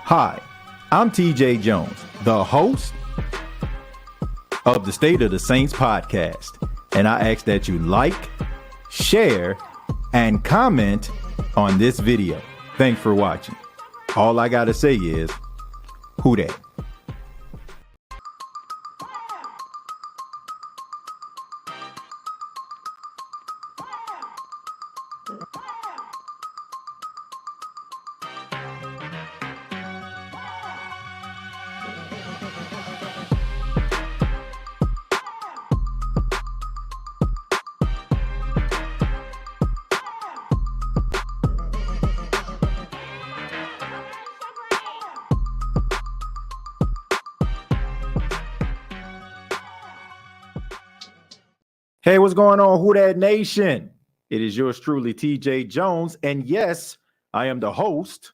Hi, I'm TJ Jones, the host of the State of the Saints podcast, and I ask that you like, share, and comment on this video. Thanks for watching. All I gotta say is, who dat? Hey, what's going on, Who Dat Nation? It is yours truly, TJ Jones, and yes, I am the host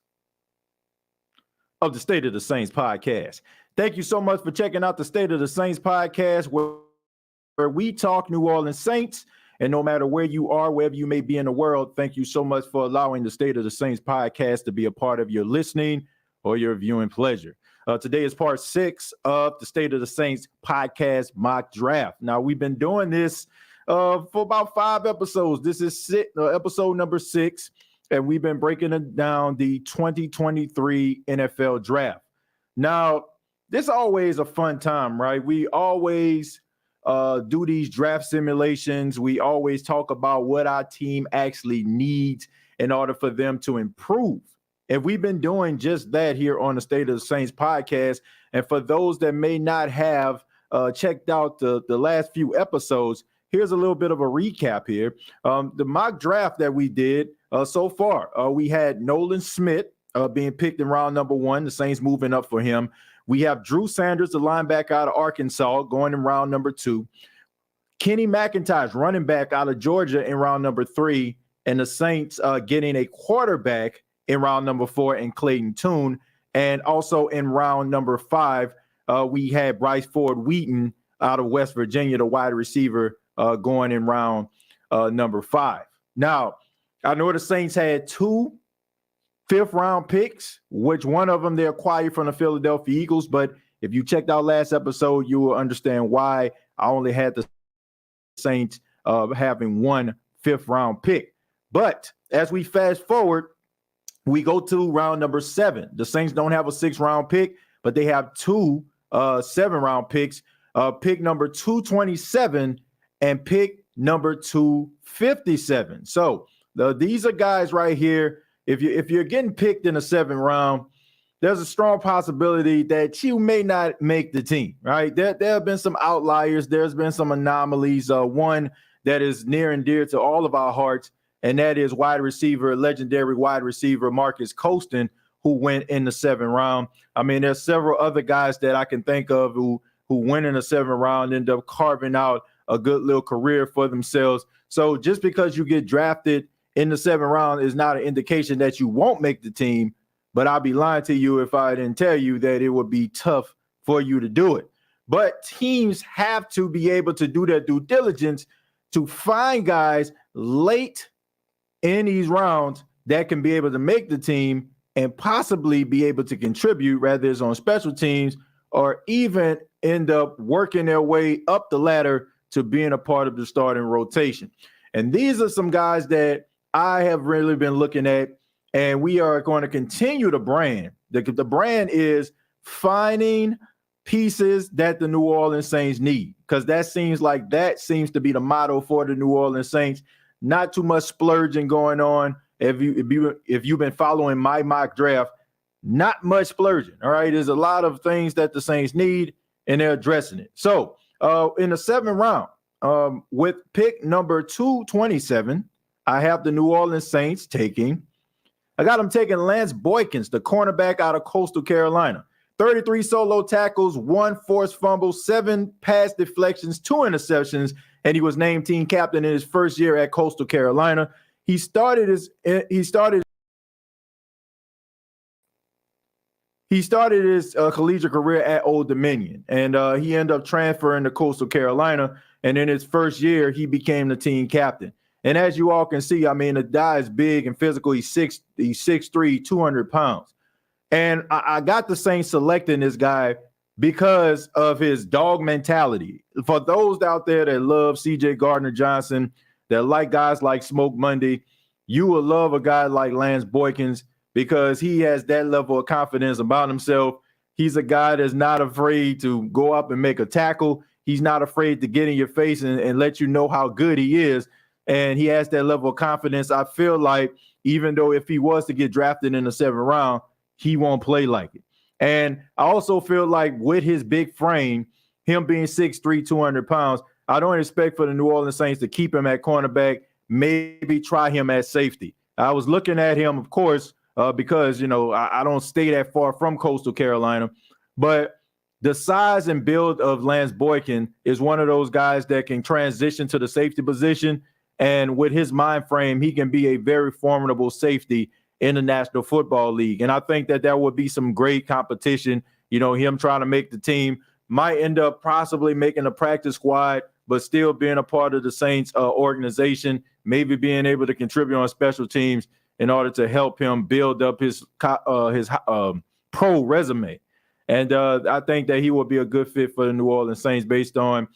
of the State of the Saints podcast. Thank you so much for checking out the State of the Saints podcast, where we talk New Orleans Saints, and no matter where you are, wherever you may be in the world, thank you so much for allowing the State of the Saints podcast to be a part of your listening or your viewing pleasure. Today is part 6 of the State of the Saints podcast mock draft. Now, we've been doing this for about 5 episodes. This is episode number 6, and we've been breaking it down the 2023 NFL draft. Now, this is always a fun time, right? We always do these draft simulations. We always talk about what our team actually needs in order for them to improve. And we've been doing just that here on the State of the Saints podcast. And for those that may not have checked out the last few episodes, here's a little bit of a recap here. The mock draft that we did so far, we had Nolan Smith being picked in round number 1. The Saints moving up for him. We have Drew Sanders, the linebacker out of Arkansas, going in round number 2. Kenny McIntosh, running back out of Georgia, in round number 3. And the Saints getting a quarterback in round number 4 in Clayton Tune. And also in round number 5, we had Bryce Ford Wheaton out of West Virginia, the wide receiver, going in round number 5. Now, I know the Saints had 2 fifth-round picks, which one of them they acquired from the Philadelphia Eagles. But if you checked out last episode, you will understand why I only had the Saints having 1 fifth-round pick. But as we fast forward, we go to round number 7. The Saints don't have a 6th-round pick, but they have 2 7-round picks. Pick number 227 and pick number 257. So these are guys right here. If you're getting picked in the 7th round, there's a strong possibility that you may not make the team, right? There have been some outliers. There's been some anomalies. One that is near and dear to all of our hearts, and that is legendary wide receiver Marcus Colston, who went in the 7th round. I mean, there's several other guys that I can think of who went in the 7th round, end up carving out a good little career for themselves. So just because you get drafted in the 7th round is not an indication that you won't make the team, but I'd be lying to you if I didn't tell you that it would be tough for you to do it. But teams have to be able to do their due diligence to find guys late in these rounds that can be able to make the team and possibly be able to contribute, whether it's on special teams or even end up working their way up the ladder to being a part of the starting rotation. And these are some guys that I have really been looking at, and we are going to continue the brand. The brand is finding pieces that the New Orleans Saints need, because that seems to be the motto for the New Orleans Saints. Not too much splurging going on. If you've been following my mock draft, not much splurging. All right, there's a lot of things that the Saints need, and they're addressing it. So in the 7th round, with pick number 227, I have the New Orleans Saints taking Lance Boykins, the cornerback out of Coastal Carolina. 33 solo tackles, 1 forced fumble, 7 pass deflections, 2 interceptions, and he was named team captain in his first year at Coastal Carolina. He started his collegiate career at Old Dominion, and he ended up transferring to Coastal Carolina. And in his first year, he became the team captain. And as you all can see, I mean, the guy is big and physical. He's 6'3", 200 pounds. And I got the Saints selecting this guy because of his dog mentality. For those out there that love C.J. Gardner-Johnson, that like guys like Smoke Monday, you will love a guy like Lance Boykins because he has that level of confidence about himself. He's a guy that's not afraid to go up and make a tackle. He's not afraid to get in your face and let you know how good he is. And he has that level of confidence. I feel like even though if he was to get drafted in the 7th round, he won't play like it. And I also feel like with his big frame, him being 6'3", 200 pounds, I don't expect for the New Orleans Saints to keep him at cornerback, maybe try him at safety. I was looking at him, of course, because, I don't stay that far from Coastal Carolina. But the size and build of Lance Boykin is one of those guys that can transition to the safety position. And with his mind frame, he can be a very formidable safety in the National Football League. And I think that would be some great competition. Him trying to make the team might end up possibly making a practice squad, but still being a part of the Saints organization, maybe being able to contribute on special teams in order to help him build up his pro resume. And I think that he will be a good fit for the New Orleans Saints based on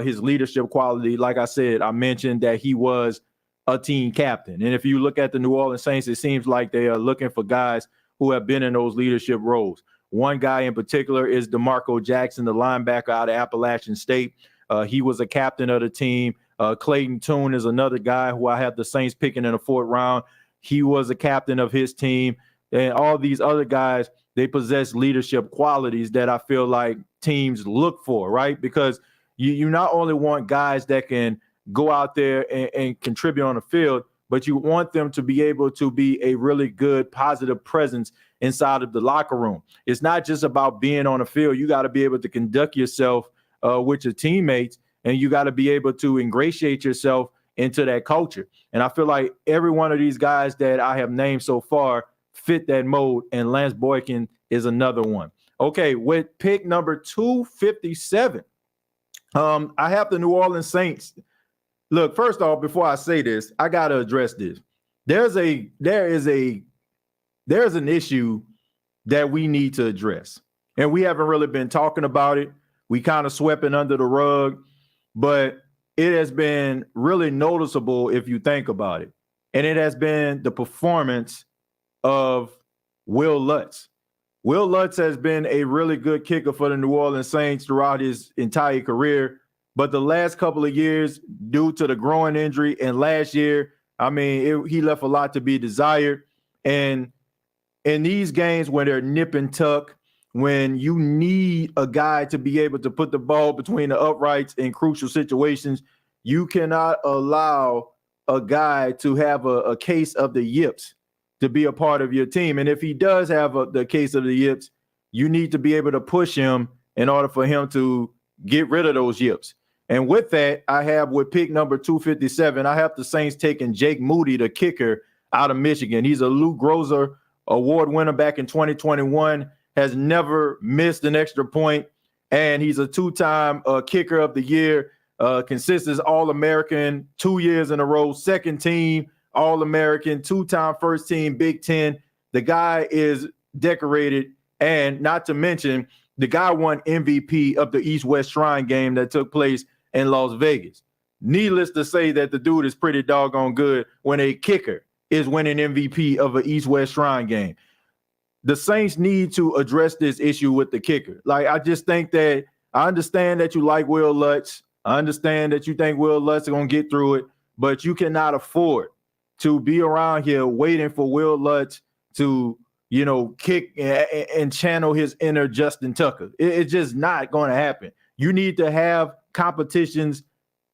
his leadership quality. Like I said, I mentioned that he was a team captain. And if you look at the New Orleans Saints, it seems like they are looking for guys who have been in those leadership roles. One guy in particular is DeMarco Jackson, the linebacker out of Appalachian State. He was a captain of the team. Clayton Tune is another guy who I have the Saints picking in the 4th round. He was a captain of his team. And all these other guys, they possess leadership qualities that I feel like teams look for, right? Because you not only want guys that can go out there and contribute on the field, but you want them to be able to be a really good, positive presence inside of the locker room. It's not just about being on the field. You got to be able to conduct yourself with your teammates, and you got to be able to ingratiate yourself into that culture. And I feel like every one of these guys that I have named so far fit that mode, and Lance Boykin is another one. Okay, with pick number 257, I have the New Orleans Saints. Look, first off, before I say this, I got to address this. There's an issue that we need to address, and we haven't really been talking about it. We kind of swept it under the rug, but it has been really noticeable if you think about it, and it has been the performance of Will Lutz. Will Lutz has been a really good kicker for the New Orleans Saints throughout his entire career. But the last couple of years, due to the groin injury, and last year, he left a lot to be desired. And in these games when they're nip and tuck, when you need a guy to be able to put the ball between the uprights in crucial situations, you cannot allow a guy to have a case of the yips to be a part of your team. And if he does have the case of the yips, you need to be able to push him in order for him to get rid of those yips. And with that, I have with pick number 257, I have the Saints taking Jake Moody, the kicker out of Michigan. He's a Lou Groza Award winner back in 2021, has never missed an extra point, and he's a 2-time kicker of the year, consistent All-American 2 years in a row, second team All-American, 2-time first team Big Ten. The guy is decorated, and not to mention, the guy won MVP of the East-West Shrine game that took place in Las Vegas. Needless to say that the dude is pretty doggone good when a kicker is winning MVP of an East-West Shrine game. The Saints need to address this issue with the kicker. Like, I just think that I understand that you like Will Lutz. I understand that you think Will Lutz is going to get through it, but you cannot afford to be around here waiting for Will Lutz to, kick and channel his inner Justin Tucker. It's just not going to happen. You need to have competitions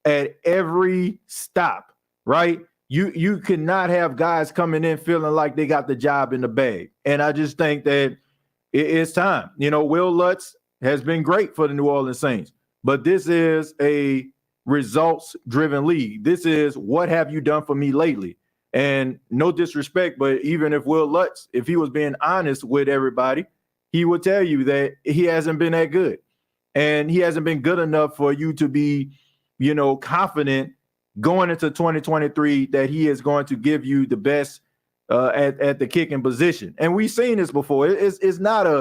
at every stop, right? You cannot have guys coming in feeling like they got the job in the bag. And I just think that it's time. Will Lutz has been great for the New Orleans Saints, but this is a results-driven league. This is what have you done for me lately? And no disrespect, but even if Will Lutz, if he was being honest with everybody, he would tell you that he hasn't been that good. And he hasn't been good enough for you to be, confident going into 2023 that he is going to give you the best at the kicking position. And we've seen this before. It's not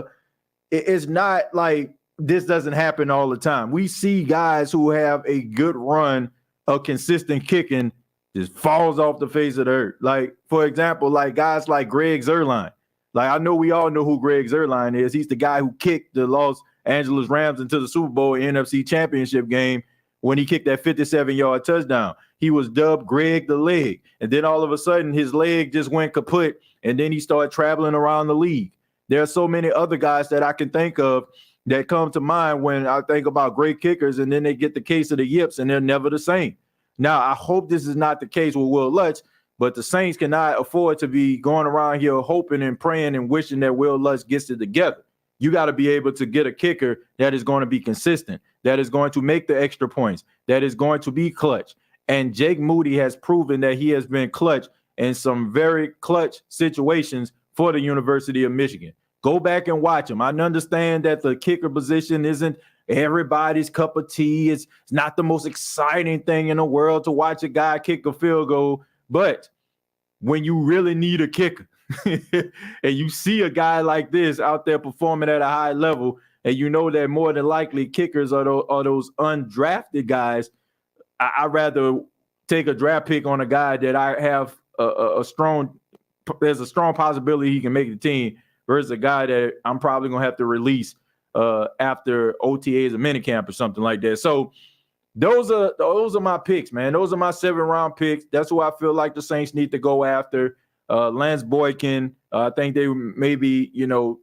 like this doesn't happen all the time. We see guys who have a good run of consistent kicking just falls off the face of the earth. Like, for example, like guys like Greg Zuerlein. Like, I know we all know who Greg Zuerlein is. He's the guy who kicked the Los Angeles Rams into the Super Bowl NFC Championship game when he kicked that 57-yard touchdown. He was dubbed Greg the Leg. And then all of a sudden, his leg just went kaput, and then he started traveling around the league. There are so many other guys that I can think of that come to mind when I think about great kickers, and then they get the case of the yips, and they're never the same. Now, I hope this is not the case with Will Lutz, but the Saints cannot afford to be going around here hoping and praying and wishing that Will Lutz gets it together. You got to be able to get a kicker that is going to be consistent, that is going to make the extra points, that is going to be clutch. And Jake Moody has proven that he has been clutch in some very clutch situations for the University of Michigan. Go back and watch him. I understand that the kicker position isn't everybody's cup of tea. It's not the most exciting thing in the world to watch a guy kick a field goal. But when you really need a kicker and you see a guy like this out there performing at a high level, and you know that more than likely kickers are those undrafted guys, I'd rather take a draft pick on a guy that I have there's a strong possibility he can make the team versus a guy that I'm probably going to have to release after OTAs or minicamp or something like that. So those are my picks, man. Those are my 7-round picks. That's who I feel like the Saints need to go after. Lance Boykin, I think they maybe,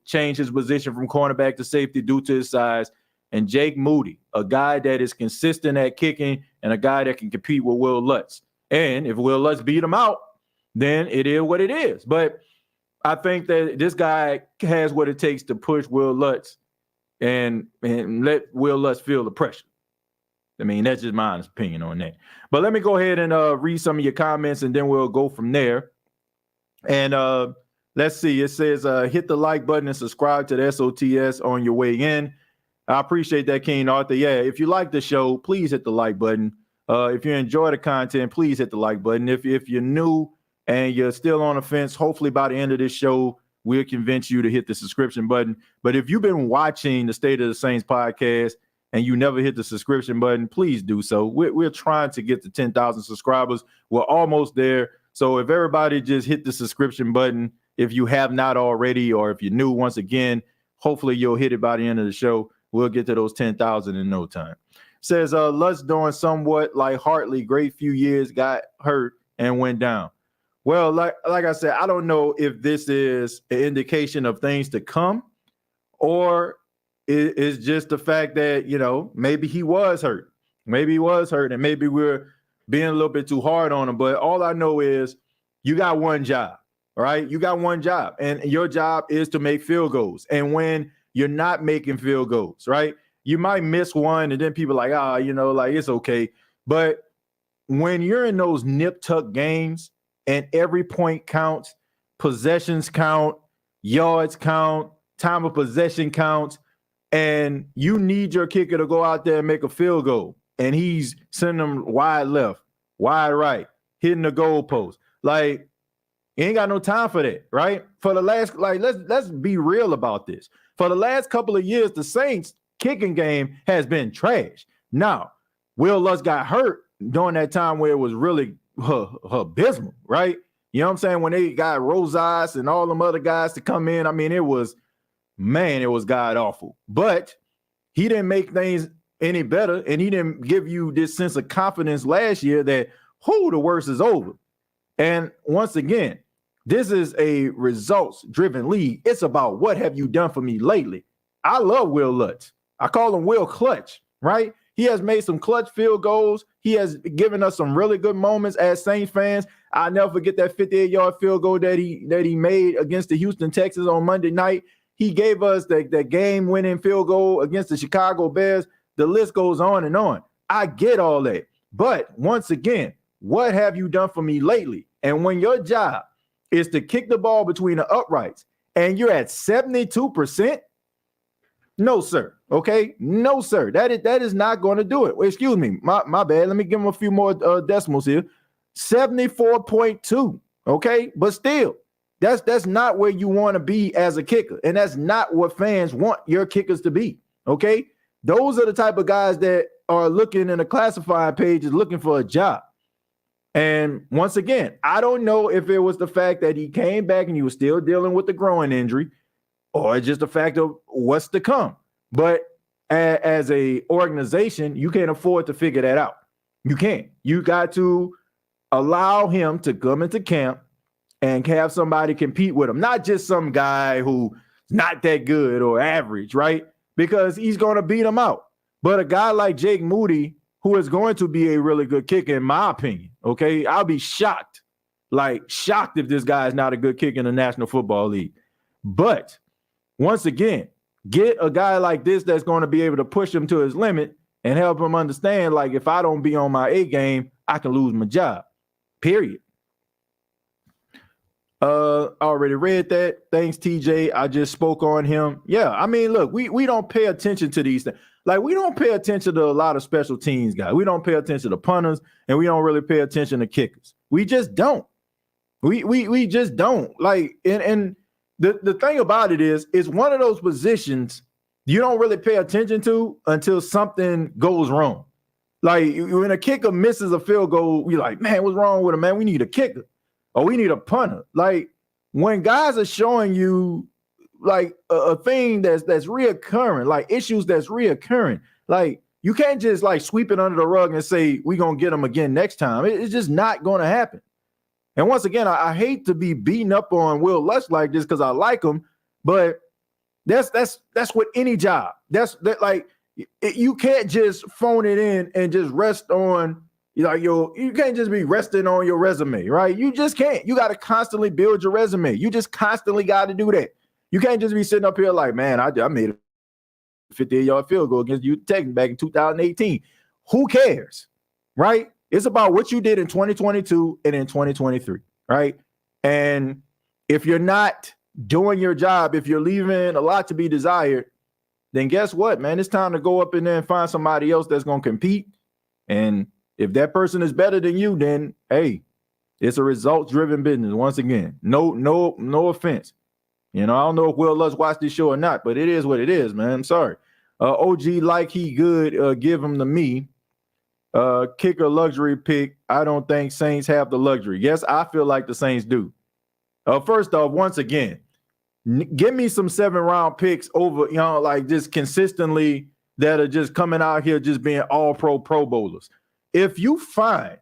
change his position from cornerback to safety due to his size. And Jake Moody, a guy that is consistent at kicking and a guy that can compete with Will Lutz. And if Will Lutz beat him out, then it is what it is. But I think that this guy has what it takes to push Will Lutz and let Will Lutz feel the pressure. I mean, that's just my honest opinion on that. But let me go ahead and read some of your comments, and then we'll go from there. And let's see. It says, hit the like button and subscribe to the SOTS on your way in. I appreciate that, King Arthur. Yeah, if you like the show, please hit the like button. If you enjoy the content, please hit the like button. If you're new and you're still on the fence, hopefully by the end of this show, we'll convince you to hit the subscription button. But if you've been watching the State of the Saints podcast and you never hit the subscription button, please do so. We're trying to get to 10,000 subscribers. We're almost there. So if everybody just hit the subscription button, if you have not already, or if you're new, once again, hopefully you'll hit it by the end of the show. We'll get to those 10,000 in no time. Says, Lutz doing somewhat like Hartley, great few years, got hurt and went down. Well, like I said, I don't know if this is an indication of things to come, or it's just the fact that, maybe he was hurt. Maybe he was hurt, and maybe we're being a little bit too hard on him. But all I know is you got one job, right? You got one job, and your job is to make field goals. And when you're not making field goals, right, you might miss one, and then people are like, it's okay. But when you're in those nip-tuck games and every point counts, possessions count, yards count, time of possession counts, and you need your kicker to go out there and make a field goal, and he's sending them wide left, wide right, hitting the goalpost. Like, you ain't got no time for that, right? For the last, let's be real about this. For the last couple of years, the Saints kicking game has been trash. Now, Will Lutz got hurt during that time where it was really abysmal, right? You know what I'm saying? When they got Rosas and all them other guys to come in, I mean, it was god awful. But he didn't make things any better, and he didn't give you this sense of confidence last year that, the worst is over. And once again, this is a results-driven league. It's about what have you done for me lately. I love Will Lutz. I call him Will Clutch, right? He has made some clutch field goals. He has given us some really good moments as Saints fans. I'll never forget that 58-yard field goal that he made against the Houston Texans on Monday night. He gave us that game-winning field goal against the Chicago Bears. The list goes on and on. I get all that. But once again, what have you done for me lately? And when your job is to kick the ball between the uprights and you're at 72%, no, sir. Okay? No, sir. That is not going to do it. Well, excuse me. My bad. Let me give him a few more decimals here. 74.2. Okay? But still, That's not where you want to be as a kicker. And that's not what fans want your kickers to be. Okay. Those are the type of guys that are looking in the classified pages looking for a job. And once again, I don't know if it was the fact that he came back and he was still dealing with the groin injury, or just the fact of what's to come. But as a organization, you can't afford to figure that out. You can't. You got to allow him to come into camp and have somebody compete with him, not just some guy who's not that good or average, right? Because he's going to beat him out. But a guy like Jake Moody, who is going to be a really good kicker, in my opinion, okay? I'll be shocked if this guy is not a good kicker in the National Football League. But once again, get a guy like this that's going to be able to push him to his limit and help him understand, like, if I don't be on my A game, I can lose my job, period. Already read that. Thanks, TJ. I just spoke on him. Yeah, I mean, look, we don't pay attention to these things. Like, we don't pay attention to a lot of special teams guys. We don't pay attention to punters, and we don't really pay attention to kickers. We just don't. We just don't. Like, and the thing about it is, it's one of those positions you don't really pay attention to until something goes wrong. Like, when a kicker misses a field goal, you're like, man, what's wrong with him, man? We need a kicker. Or we need a punter. Like, when guys are showing you like a thing that's reoccurring, like issues that's reoccurring, like, you can't just like sweep it under the rug and say we're gonna get them again next time. It's just not gonna happen. And once again, I hate to be beating up on Will Lutz like this because I like him, but that's with any job. You can't just phone it in and just rest on. You can't just be resting on your resume, right? You just can't. You got to constantly build your resume. You just constantly got to do that. You can't just be sitting up here like, man, I made a 58-yard field goal against you Tech back in 2018. Who cares, right? It's about what you did in 2022 and in 2023, right? And if you're not doing your job, if you're leaving a lot to be desired, then guess what, man? It's time to go up in there and find somebody else that's going to compete. And if that person is better than you, then hey, it's a results-driven business. Once again, no offense. I don't know if Will Lutz watched this show or not, but it is what it is, man. I'm sorry. OG like he good, give him to me. Kicker luxury pick. I don't think Saints have the luxury. Yes, I feel like the Saints do. First off, once again, give me some 7-round picks over, like just consistently that are just coming out here just being all pro bowlers. If you find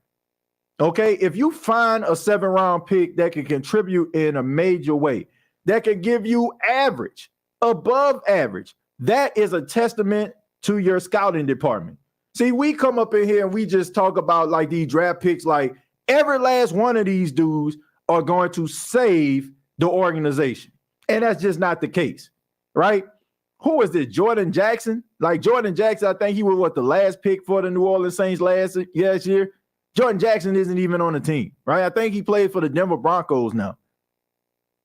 a 7-round pick that can contribute in a major way, that can give you average, above average, that is a testament to your scouting department. See, we come up in here and we just talk about like these draft picks, like every last one of these dudes are going to save the organization. And that's just not the case, right? Who is this? Jordan Jackson? Like Jordan Jackson, I think he was the last pick for the New Orleans Saints last year. Jordan Jackson isn't even on the team, right? I think he played for the Denver Broncos now.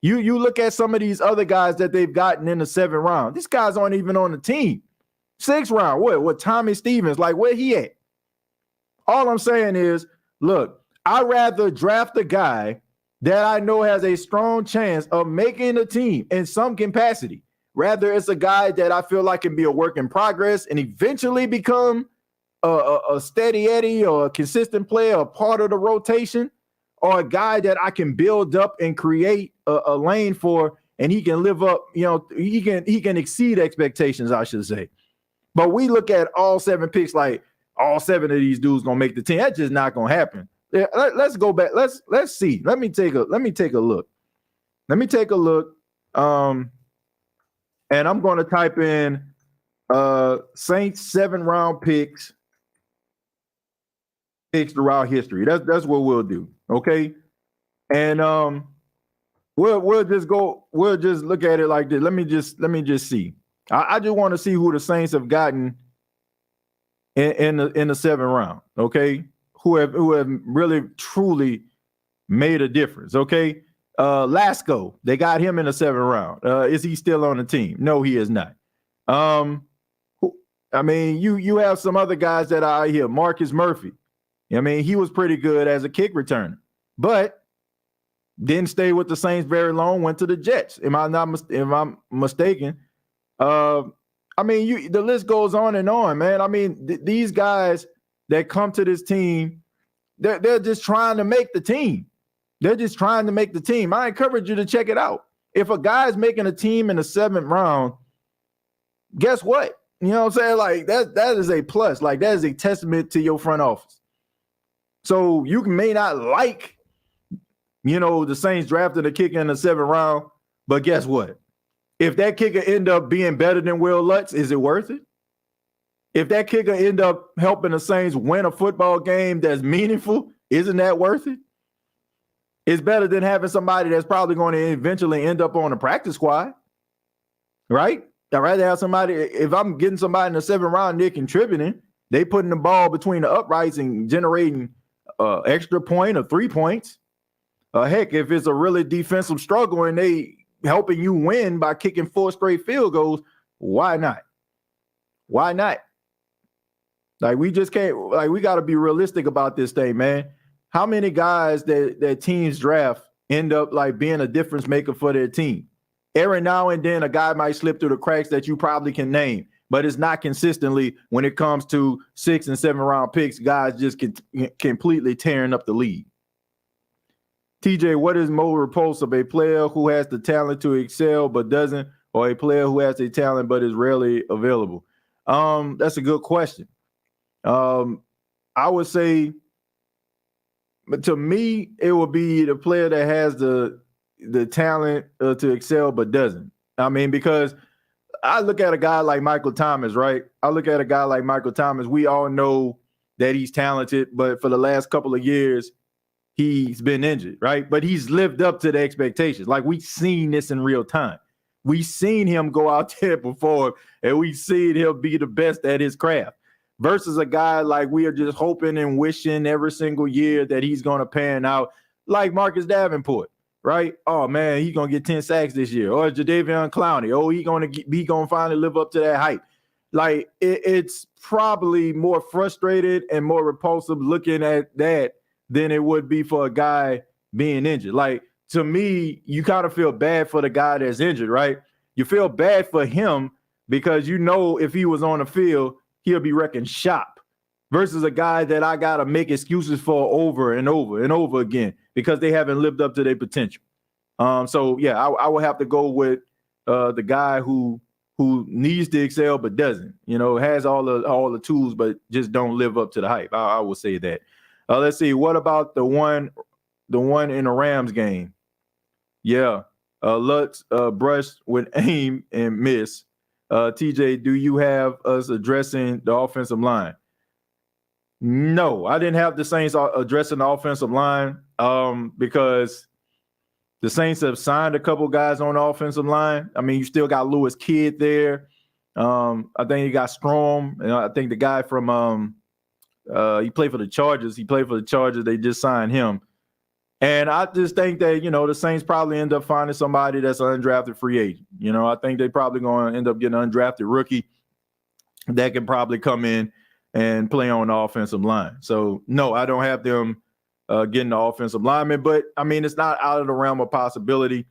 You look at some of these other guys that they've gotten in the 7th round. These guys aren't even on the team. 6th round, what Tommy Stevens, like where he at? All I'm saying is, look, I'd rather draft a guy that I know has a strong chance of making the team in some capacity. Rather, it's a guy that I feel like can be a work in progress and eventually become a steady Eddie or a consistent player, a part of the rotation, or a guy that I can build up and create a lane for, and he can live up, he can exceed expectations, I should say. But we look at all 7 picks like all 7 of these dudes gonna make the team. That's just not gonna happen. Yeah, let's go back. Let's see. Let me take a look. And I'm going to type in Saints 7-round picks throughout history. That's what we'll do. Okay. And we'll just look at it like this. Let me just see. I just want to see who the Saints have gotten in the 7th round. Okay. Who have really truly made a difference. Okay. Lasco, they got him in the 7th round. Is he still on the team? No, he is not. I mean, you have some other guys that are out here. Marcus Murphy. I mean, he was pretty good as a kick returner, but Didn't stay with the Saints very long. Went to the Jets. Am I mistaken? I mean, the list goes on and on, man. I mean, these guys that come to this team, they're just trying to make the team. They're just trying to make the team. I encourage you to check it out. If a guy's making a team in the 7th round, guess what? You know what I'm saying? Like that is a plus. Like that is a testament to your front office. So you may not like, the Saints drafted a kicker in the 7th round, but guess what? If that kicker end up being better than Will Lutz, is it worth it? If that kicker end up helping the Saints win a football game that's meaningful, isn't that worth it? It's better than having somebody that's probably going to eventually end up on a practice squad, right? I'd rather have somebody, if I'm getting somebody in the 7th round, they're contributing, they putting the ball between the uprights and generating extra point or 3 points. Heck, if it's a really defensive struggle and they helping you win by kicking 4 straight field goals, why not? Why not? Like, we just can't, like, we got to be realistic about this thing, man. How many guys that teams draft end up like being a difference maker for their team? Every now and then a guy might slip through the cracks that you probably can name, but it's not consistently when it comes to 6th and 7th round picks, guys just completely tearing up the league. TJ, what is more repulsive, a player who has the talent to excel but doesn't, or a player who has the talent but is rarely available? That's a good question. I would say, but to me, it would be the player that has the talent to excel but doesn't. I mean, because I look at a guy like Michael Thomas, right? I look at a guy like Michael Thomas. We all know that he's talented, but for the last couple of years, he's been injured, right? But he's lived up to the expectations. Like, we've seen this in real time. We've seen him go out there before, and we've seen him be the best at his craft. Versus a guy like we are just hoping and wishing every single year that he's going to pan out, like Marcus Davenport, right? Oh, man, he's going to get 10 sacks this year. Or Jadeveon Clowney. Oh, he's going to finally live up to that hype. Like, it's probably more frustrated and more repulsive looking at that than it would be for a guy being injured. Like, to me, you kind of feel bad for the guy that's injured, right? You feel bad for him because you know if he was on the field, he'll be wrecking shop versus a guy that I got to make excuses for over and over and over again because they haven't lived up to their potential. So, yeah, I would have to go with the guy who needs to excel but doesn't, has all the tools but just don't live up to the hype. I will say that. Let's see. What about the one in the Rams game? Yeah. Lutz brushed with aim and miss. TJ, do you have us addressing the offensive line? No, I didn't have the Saints addressing the offensive line because the Saints have signed a couple guys on the offensive line. I mean, you still got Lewis Kidd there. I think you got Strom. And I think the guy from he played for the Chargers. They just signed him. And I just think that, the Saints probably end up finding somebody that's an undrafted free agent. I think they probably going to end up getting an undrafted rookie that can probably come in and play on the offensive line. So, no, I don't have them getting the offensive lineman. But, I mean, it's not out of the realm of possibility,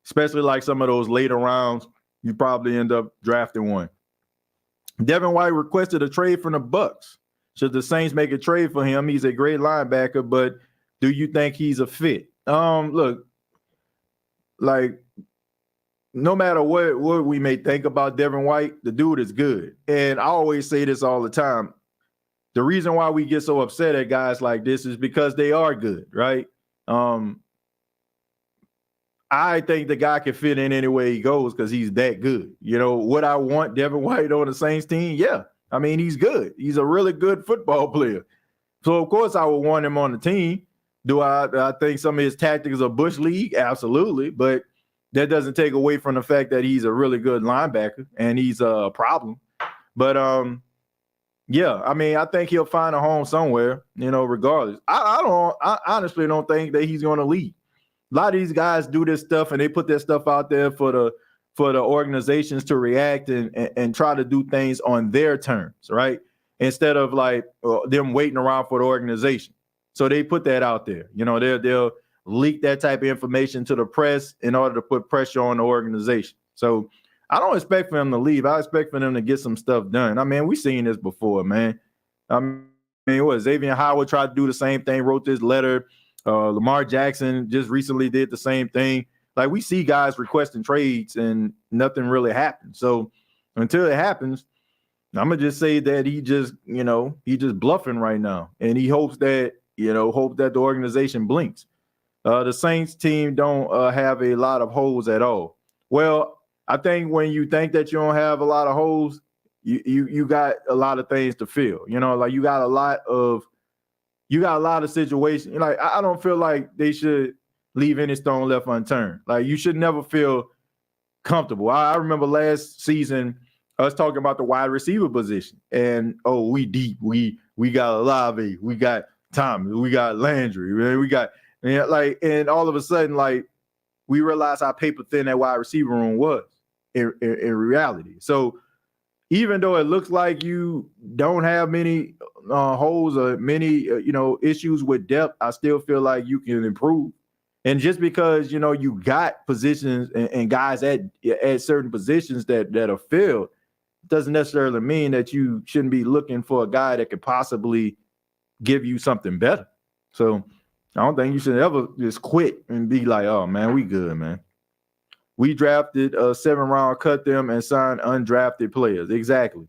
especially like some of those later rounds. You probably end up drafting one. Devin White requested a trade from the Bucs. Should the Saints make a trade for him? He's a great linebacker, but do you think he's a fit? Look, like, no matter what we may think about Devin White, the dude is good. And I always say this all the time. The reason why we get so upset at guys like this is because they are good, right? I think the guy can fit in any way he goes because he's that good. Would I want Devin White on the Saints team? Yeah. I mean, he's good. He's a really good football player. So, of course, I would want him on the team. Do I think some of his tactics are Bush League? Absolutely. But that doesn't take away from the fact that he's a really good linebacker and he's a problem. But, yeah, I mean, I think he'll find a home somewhere, regardless. I honestly don't think that he's going to leave. A lot of these guys do this stuff and they put their stuff out there for the organizations to react and try to do things on their terms, right? Instead of like them waiting around for the organization. So they put that out there. leak that type of information to the press in order to put pressure on the organization. So I don't expect for him to leave. I expect for them to get some stuff done. I mean, we've seen this before, man. I mean, what Xavier Howard tried to do the same thing, wrote this letter. Lamar Jackson just recently did the same thing. Like, we see guys requesting trades and nothing really happens. So until it happens, I'm gonna just say that he just bluffing right now, and he hopes that the organization blinks. The Saints team don't have a lot of holes at all. Well, I think when you think that you don't have a lot of holes, you got a lot of things to fill. Like you got a lot of situations. Like, I don't feel like they should leave any stone left unturned. Like, you should never feel comfortable. I remember last season us talking about the wide receiver position, and we deep. We got Olave, we got Thomas, we got Landry, we got and all of a sudden, like, we realized how paper thin that wide receiver room was in reality. So even though it looks like you don't have many holes or many issues with depth, I still feel like you can improve. And just because you got positions and guys at certain positions that are filled, doesn't necessarily mean that you shouldn't be looking for a guy that could possibly give you something better. So I don't think you should ever just quit and be like, oh man, we good, man. We drafted a 7th round, cut them, and signed undrafted players. Exactly.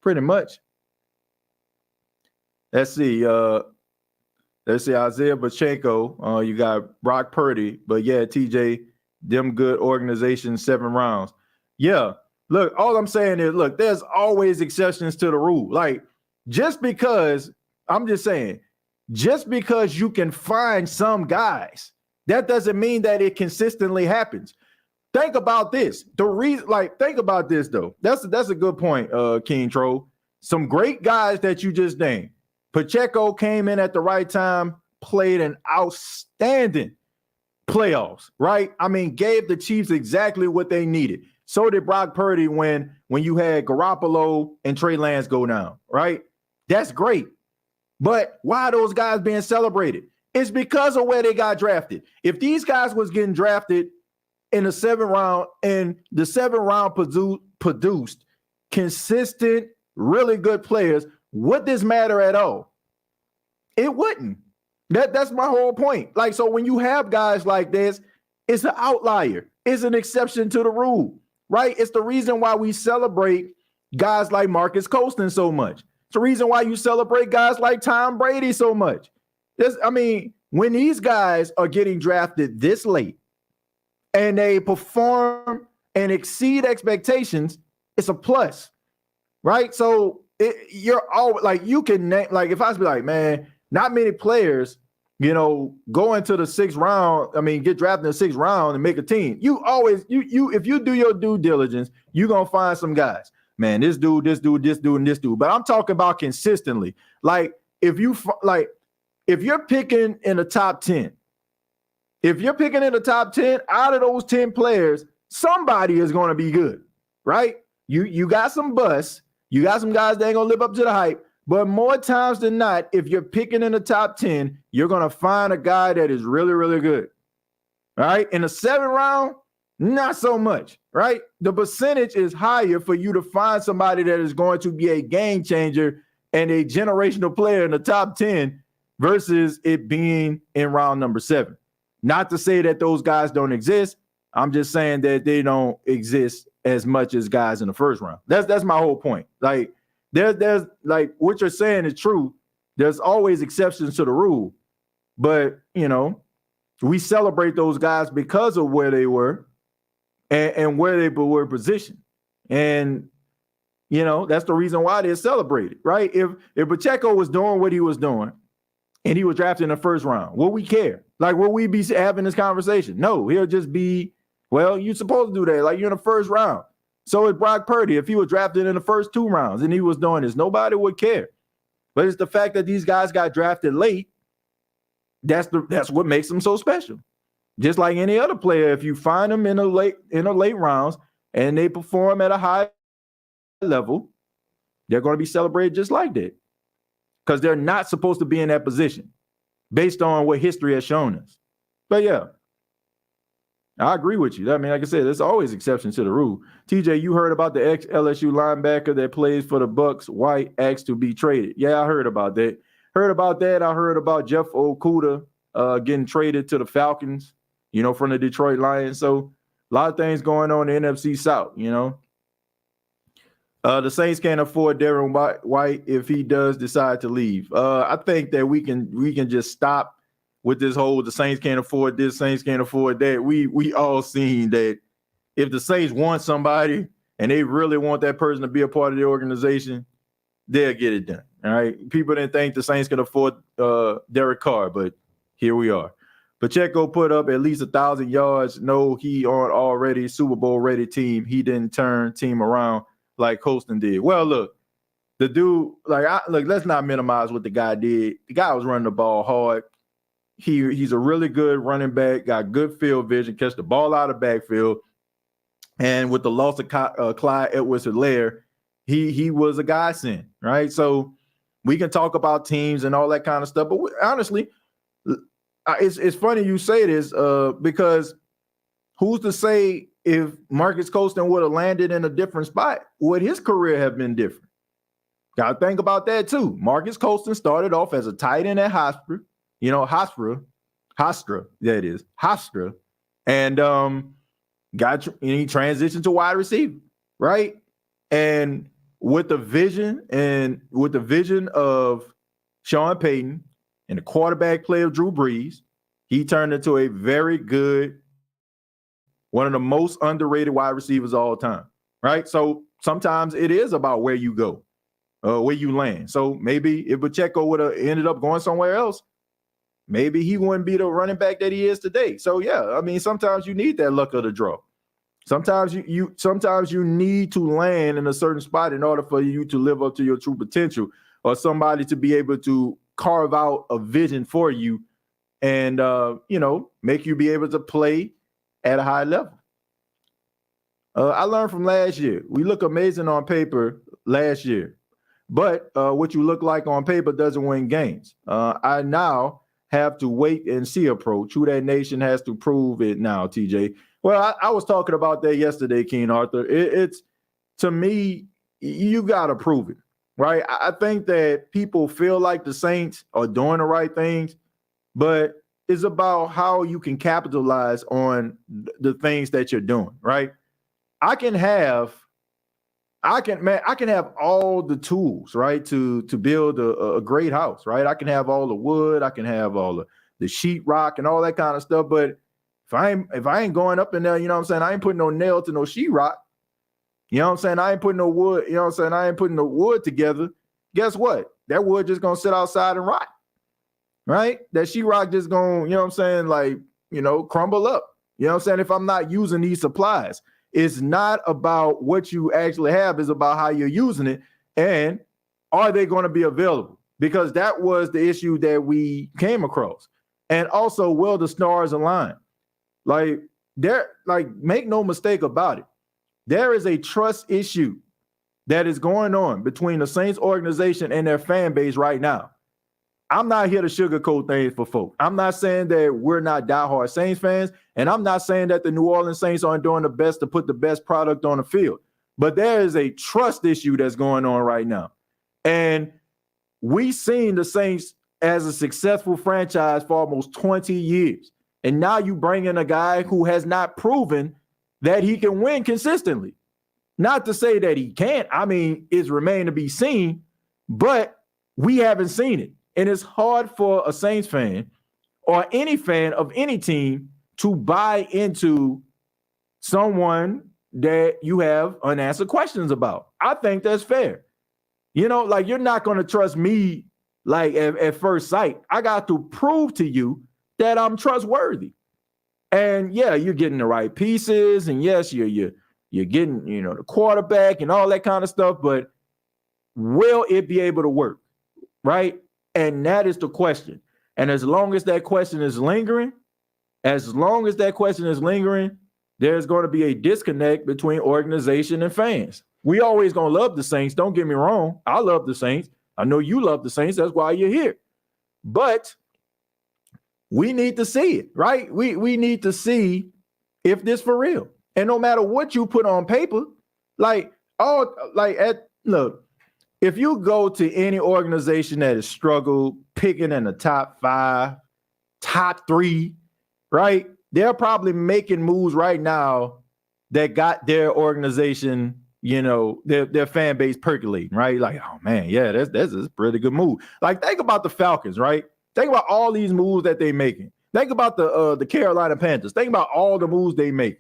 Pretty much. Let's see. Isaiah Bachenko. You got Brock Purdy. But yeah, TJ, them good organizations, 7 rounds. Yeah. Look, all I'm saying is, look, there's always exceptions to the rule. Like, just because you can find some guys, that doesn't mean that it consistently happens. Think about this. Think about this, though. That's a good point, King Troll. Some great guys that you just named. Pacheco came in at the right time, played an outstanding playoffs, right? I mean, gave the Chiefs exactly what they needed. So did Brock Purdy when you had Garoppolo and Trey Lance go down, right? That's great. But why are those guys being celebrated? It's because of where they got drafted. If these guys was getting drafted in the 7th round, and the 7th round produced consistent, really good players, would this matter at all? It wouldn't. That's my whole point. Like, so when you have guys like this, it's an outlier. It's an exception to the rule, right? It's the reason why we celebrate guys like Marcus Colston so much. It's the reason why you celebrate guys like Tom Brady so much. When these guys are getting drafted this late and they perform and exceed expectations, it's a plus, right? So you're all like, you can name, like, if I was be like, man, not many players, go into the 6th round, get drafted in the 6th round and make a team. You always, if you do your due diligence, you're going to find some guys. Man, this dude, and this dude. But I'm talking about consistently. Like, if you're picking in the top 10, out of those 10 players, somebody is going to be good, right? You got some busts. You got some guys that ain't going to live up to the hype. But more times than not, if you're picking in the top 10, you're going to find a guy that is really, really good. All right? In the 7th round, not so much, right? The percentage is higher for you to find somebody that is going to be a game changer and a generational player in the top 10 versus it being in round number 7. Not to say that those guys don't exist. I'm just saying that they don't exist as much as guys in the 1st round. That's my whole point. Like, there's like, what you're saying is true. There's always exceptions to the rule, but we celebrate those guys because of where they were and where they were positioned. And that's the reason why they're celebrated, right? If Pacheco was doing what he was doing and he was drafted in the 1st round, would we care? Like, will we be having this conversation? No, he'll just be, well, you're supposed to do that. Like, you're in the 1st round. So is Brock Purdy. If he was drafted in the first 2 rounds and he was doing this, nobody would care. But it's the fact that these guys got drafted late. That's what makes them so special. Just like any other player, if you find them in the late rounds and they perform at a high level, they're going to be celebrated just like that, because they're not supposed to be in that position based on what history has shown us. But yeah, I agree with you. I mean, like I said, there's always exceptions to the rule. TJ, you heard about the ex-LSU linebacker that plays for the Bucs, White, asked to be traded. Yeah, I heard about that. I heard about Jeff Okudah getting traded to the Falcons, from the Detroit Lions. So a lot of things going on in the NFC South, The Saints can't afford Devin White if he does decide to leave. I think that we can just stop with this whole the Saints can't afford this, Saints can't afford that. We all seen that if the Saints want somebody and they really want that person to be a part of the organization, they'll get it done. All right. People didn't think the Saints could afford Derek Carr, but here we are. Pacheco put up at least 1,000 yards. No, he on already Super Bowl ready team. He didn't turn team around like Colston did. Well, look, the dude, let's not minimize what the guy did. The guy was running the ball hard. He's a really good running back, got good field vision, catch the ball out of backfield. And with the loss of Clyde Edwards-Helaire, he was a godsend, right? So we can talk about teams and all that kind of stuff. But honestly, it's funny you say this because who's to say if Marcus Colston would have landed in a different spot, would his career have been different? Got to think about that too. Marcus Colston started off as a tight end at Hofstra, Hofstra, and he transitioned to wide receiver, right? And with the vision of Sean Payton and the quarterback play of Drew Brees, he turned into a very good, one of the most underrated wide receivers of all time, right? So sometimes it is about where you go, where you land. So maybe if Pacheco would have ended up going somewhere else, maybe he wouldn't be the running back that he is today. So yeah, I mean, sometimes you need that luck of the draw. Sometimes you need to land in a certain spot in order for you to live up to your true potential, or somebody to be able to carve out a vision for you and make you be able to play at a high level. I learned from last year. We look amazing on paper last year, but what you look like on paper doesn't win games. I now have to wait and see approach. Who that nation has to prove it now, TJ. Well, I was talking about that yesterday, King Arthur. It's to me, you got to prove it, right? I think that people feel like the Saints are doing the right things, but it's about how you can capitalize on the things that you're doing, right? I can have all the tools, right, to build a great house, right? I can have all the wood, I can have all the sheetrock and all that kind of stuff, but if I ain't going up in there, I ain't putting no nail to no sheetrock. I ain't putting no wood, I ain't putting no wood together. Guess what? That wood just gonna sit outside and rot. Right? That sheetrock just gonna, crumble up. If I'm not using these supplies. It's not about what you actually have, it's about how you're using it and are they going to be available? Because that was the issue that we came across. And also, will the stars align? Make no mistake about it. There is a trust issue that is going on between the Saints organization and their fan base right now. I'm not here to sugarcoat things for folks. I'm not saying that we're not diehard Saints fans, and I'm not saying that the New Orleans Saints aren't doing the best to put the best product on the field. But there is a trust issue that's going on right now. And we've seen the Saints as a successful franchise for almost 20 years. And now you bring in a guy who has not proven that he can win consistently. Not to say that he can't. I mean, it's remained to be seen, but we haven't seen it. And it's hard for a Saints fan or any fan of any team to buy into someone that you have unanswered questions about. I think that's fair. You're not going to trust me at first sight. I got to prove to you that I'm trustworthy. And yeah, you're getting the right pieces. And yes, you're getting, the quarterback and all that kind of stuff. But will it be able to work? Right? And that is the question. And as long as that question is lingering, there's going to be a disconnect between organization and fans. We always going to love the Saints. Don't get me wrong. I love the Saints. I know you love the Saints. That's why you're here. But we need to see it, right? We need to see if this for real. And no matter what you put on paper, look, if you go to any organization that has struggled picking in the top 5, top 3, right? They're probably making moves right now that got their organization, their fan base percolating, right? Like, oh man, yeah, that's a pretty good move. Like, think about the Falcons, right? Think about all these moves that they're making. Think about the Carolina Panthers. Think about all the moves they make.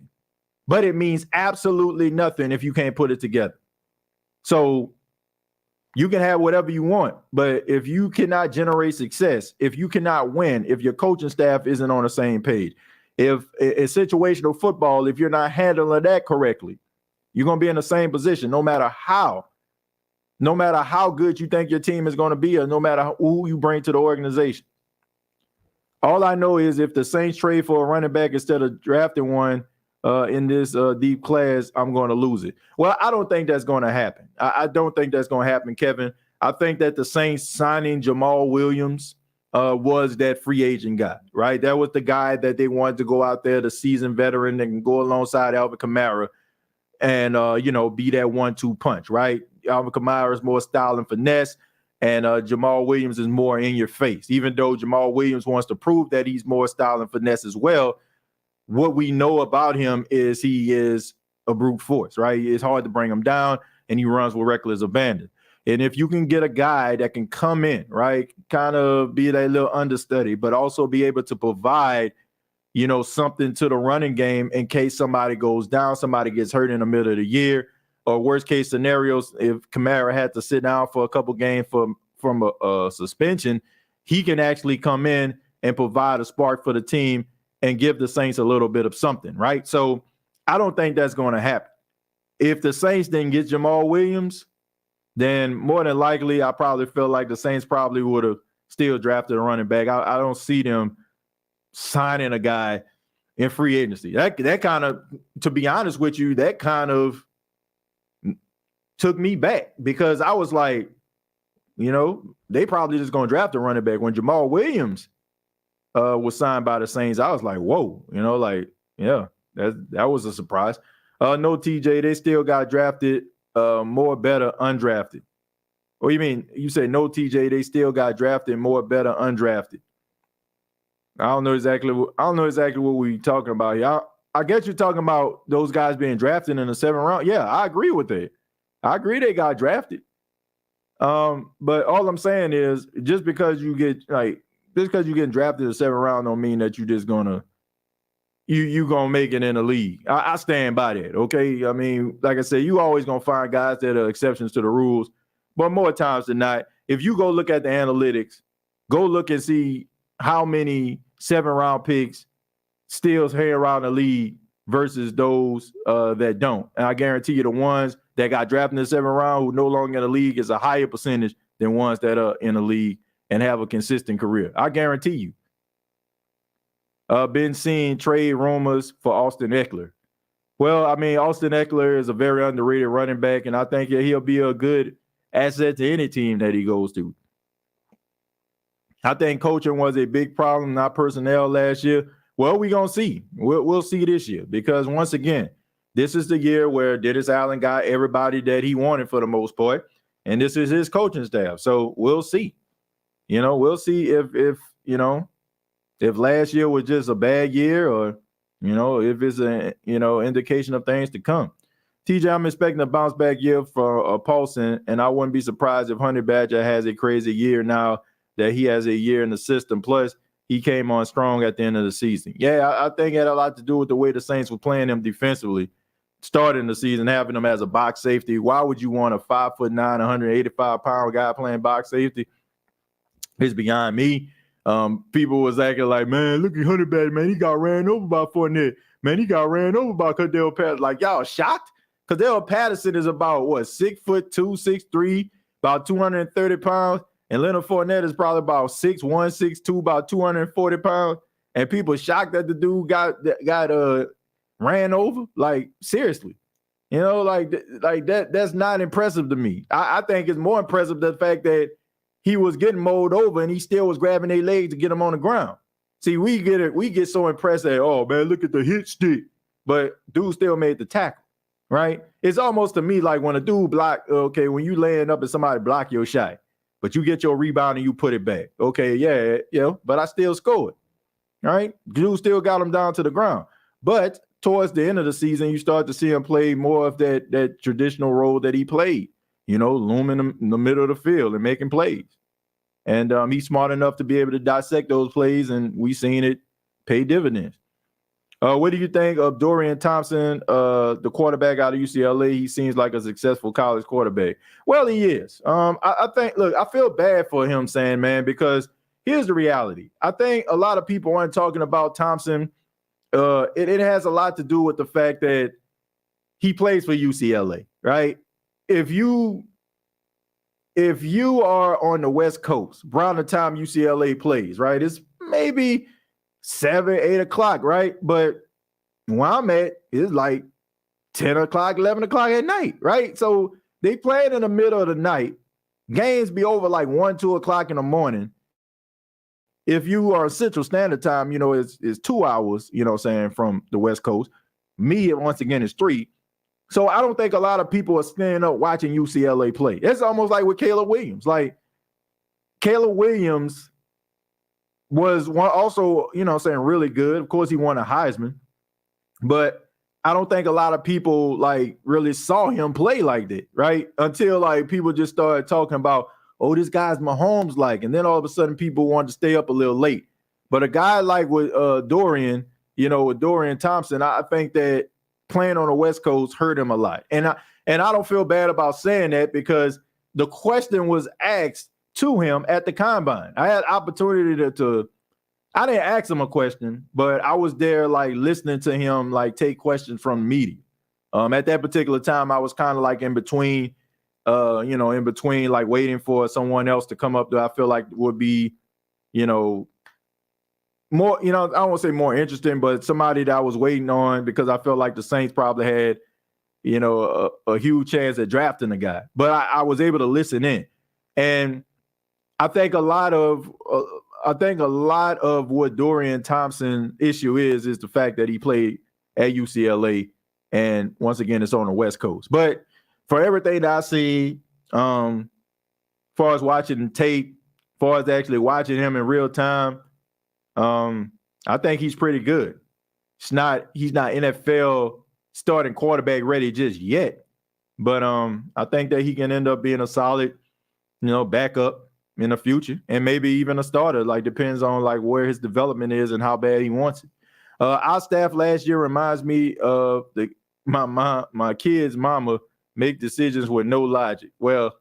But it means absolutely nothing if you can't put it together. So you can have whatever you want, but if you cannot generate success, if you cannot win, if your coaching staff isn't on the same page, if it's situational football, if you're not handling that correctly, you're going to be in the same position no matter how good you think your team is going to be, or no matter who you bring to the organization. All I know is if the Saints trade for a running back instead of drafting one in this deep class, I'm going to lose it. Well, I don't think that's going to happen. I don't think that's going to happen, Kevin. I think that the Saints signing Jamal Williams was that free agent guy, right? That was the guy that they wanted to go out there, the seasoned veteran that can go alongside Alvin Kamara and, be that 1-2 punch, right? Alvin Kamara is more style and finesse, and Jamal Williams is more in your face. Even though Jamal Williams wants to prove that he's more style and finesse as well, what we know about him is he is a brute force, right? It's hard to bring him down, and he runs with reckless abandon. And if you can get a guy that can come in, right, kind of be that little understudy, but also be able to provide, something to the running game in case somebody goes down, somebody gets hurt in the middle of the year, or worst case scenarios, if Kamara had to sit down for a couple games from a suspension, he can actually come in and provide a spark for the team and give the Saints a little bit of something, right? So I don't think that's going to happen. If the Saints didn't get Jamal Williams, then more than likely, I probably feel like the Saints probably would have still drafted a running back. I don't see them signing a guy in free agency. That kind of, to be honest with you, that kind of took me back because I was like, they probably just going to draft a running back. When Jamal Williams was signed by the Saints, I was like, whoa, that was a surprise. No, TJ, they still got drafted more better undrafted. What do you mean? You say no, TJ, they still got drafted more better undrafted. I don't know exactly what we're talking about here. I guess you're talking about those guys being drafted in the 7th round. Yeah, I agree with that. I agree they got drafted. But all I'm saying is just because you get drafted in the 7th round don't mean that you're just gonna make it in the league. I stand by that. Okay. I mean, like I said, you always gonna find guys that are exceptions to the rules, but more times than not, if you go look at the analytics, go look and see how many 7th-round picks still hang around the league versus those that don't. And I guarantee you the ones that got drafted in the 7th round who no longer in the league is a higher percentage than ones that are in the league and have a consistent career. I guarantee you. Been seeing trade rumors for Austin Eckler. Well, I mean, Austin Eckler is a very underrated running back, and I think he'll be a good asset to any team that he goes to. I think coaching was a big problem, not personnel last year. Well, we're going to see. We'll see this year because, once again, this is the year where Dennis Allen got everybody that he wanted for the most part, and this is his coaching staff. So we'll see. We'll see if last year was just a bad year or, if it's an, indication of things to come. TJ, I'm expecting a bounce back year for Paulson, and I wouldn't be surprised if Honey Badger has a crazy year now that he has a year in the system. Plus, he came on strong at the end of the season. Yeah, I think it had a lot to do with the way the Saints were playing him defensively, starting the season, having him as a box safety. Why would you want a 5'9", 185-pound guy playing box safety? It's beyond me. People was acting like, man, look at Honey Badger, man. He got ran over by Fournette. Man, he got ran over by Cordell Patterson. Like, y'all shocked? Cordell Patterson is about, 6'2", 6'3", about 230 pounds. And Leonard Fournette is probably about 6'1", 6'2", about 240 pounds. And people shocked that the dude got ran over. Like, seriously. That's not impressive to me. I think it's more impressive the fact that he was getting mowed over and he still was grabbing their legs to get him on the ground. See, we get so impressed that, oh man, look at the hit stick, but dude still made the tackle, right? It's almost to me like when a dude when you laying up and somebody block your shot, but you get your rebound and you put it back. Okay, yeah, but I still scored. Right? Dude still got him down to the ground. But towards the end of the season, you start to see him play more of that traditional role that he played, looming in the middle of the field and making plays. And he's smart enough to be able to dissect those plays, and we've seen it pay dividends. What do you think of Dorian Thompson, the quarterback out of UCLA? He seems like a successful college quarterback. Well, he is. I think, look, I feel bad for him, saying, man, because here's the reality. I think a lot of people aren't talking about Thompson. It has a lot to do with the fact that he plays for UCLA, right? If you are on the West Coast, around the time UCLA plays, right, it's maybe 7, 8 o'clock, right? But where I'm at, it's like 10 o'clock, 11 o'clock at night, right? So they playing in the middle of the night. Games be over like 1, 2 o'clock in the morning. If you are Central Standard Time, it's 2 hours, from the West Coast. Me, once again, is 3. So I don't think a lot of people are staying up watching UCLA play. It's almost like with Caleb Williams. Like, Caleb Williams was also, really good. Of course, he won a Heisman. But I don't think a lot of people, really saw him play like that, right? Until, people just started talking about, oh, this guy's Mahomes-like. And then all of a sudden people wanted to stay up a little late. But a guy like with Dorian, with Dorian Thompson, I think that playing on the West Coast hurt him a lot. And I don't feel bad about saying that because the question was asked to him at the Combine. I had opportunity to I didn't ask him a question, but I was there listening to him take questions from the media. At that particular time, I was kind of in between waiting for someone else to come up that I feel like would be, more, I don't want to say more interesting, but somebody that I was waiting on because I felt like the Saints probably had, a huge chance at drafting the guy. But I was able to listen in. And I think a lot of what Dorian Thompson issue is the fact that he played at UCLA. And once again, it's on the West Coast. But for everything that I see, far as watching tape, far as actually watching him in real time, I think he's pretty good. He's not NFL starting quarterback ready just yet, but I think that he can end up being a solid, backup in the future, and maybe even a starter. Depends on where his development is and how bad he wants it. Our staff last year reminds me of my kid's mama make decisions with no logic. Well,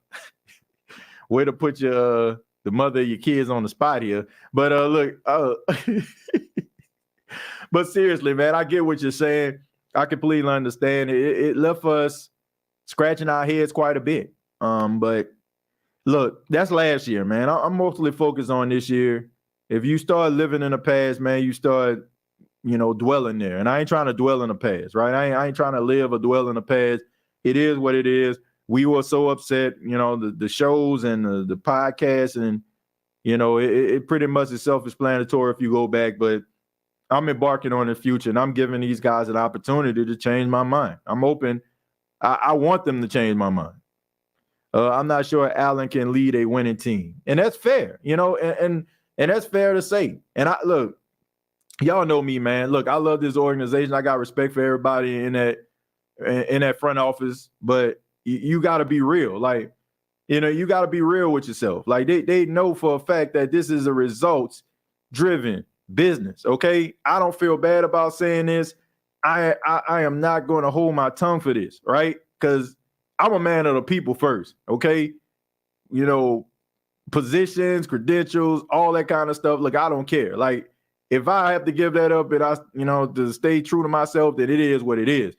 way to put the mother of your kids on the spot here. But look, but seriously, man, I get what you're saying. I completely understand. It left us scratching our heads quite a bit. But look, that's last year, man. I'm mostly focused on this year. If you start living in the past, man, you start, dwelling there. And I ain't trying to dwell in the past, right? I ain't trying to live or dwell in the past. It is what it is. We were so upset, the shows and the podcasts, and, it pretty much is self-explanatory if you go back. But I'm embarking on the future, and I'm giving these guys an opportunity to change my mind. I'm open. I want them to change my mind. I'm not sure Allen can lead a winning team, and that's fair, and that's fair to say. And look, y'all know me, man. Look, I love this organization. I got respect for everybody in that front office, but you got to be real. You got to be real with yourself. They know for a fact that this is a results-driven business, okay? I don't feel bad about saying this. I am not going to hold my tongue for this, right? Because I'm a man of the people first, okay? Positions, credentials, all that kind of stuff. Look, I don't care. If I have to give that up and to stay true to myself, then it is what it is.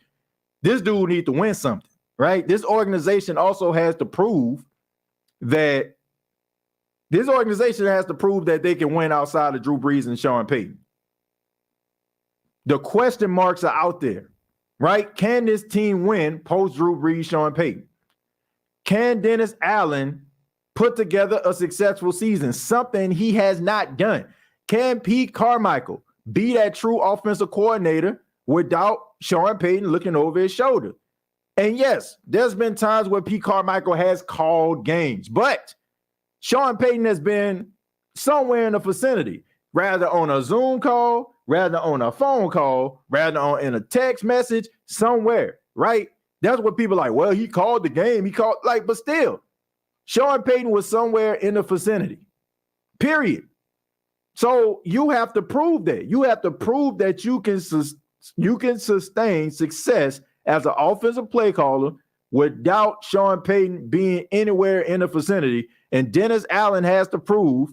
This dude needs to win something, right? This organization also has to prove that they can win outside of Drew Brees and Sean Payton. The question marks are out there, right? Can this team win post Drew Brees, Sean Payton? Can Dennis Allen put together a successful season? Something he has not done. Can Pete Carmichael be that true offensive coordinator without Sean Payton looking over his shoulder? And yes, there's been times where Pete Carmichael has called games, but Sean Payton has been somewhere in the vicinity, rather on a Zoom call, rather on a phone call, rather on in a text message, somewhere, right? That's what people are like, well, he called the game. He called, like, but still, Sean Payton was somewhere in the vicinity, period. So you have to prove that. You have to prove that you can sustain success as an offensive play caller without Sean Payton being anywhere in the vicinity. And Dennis Allen has to prove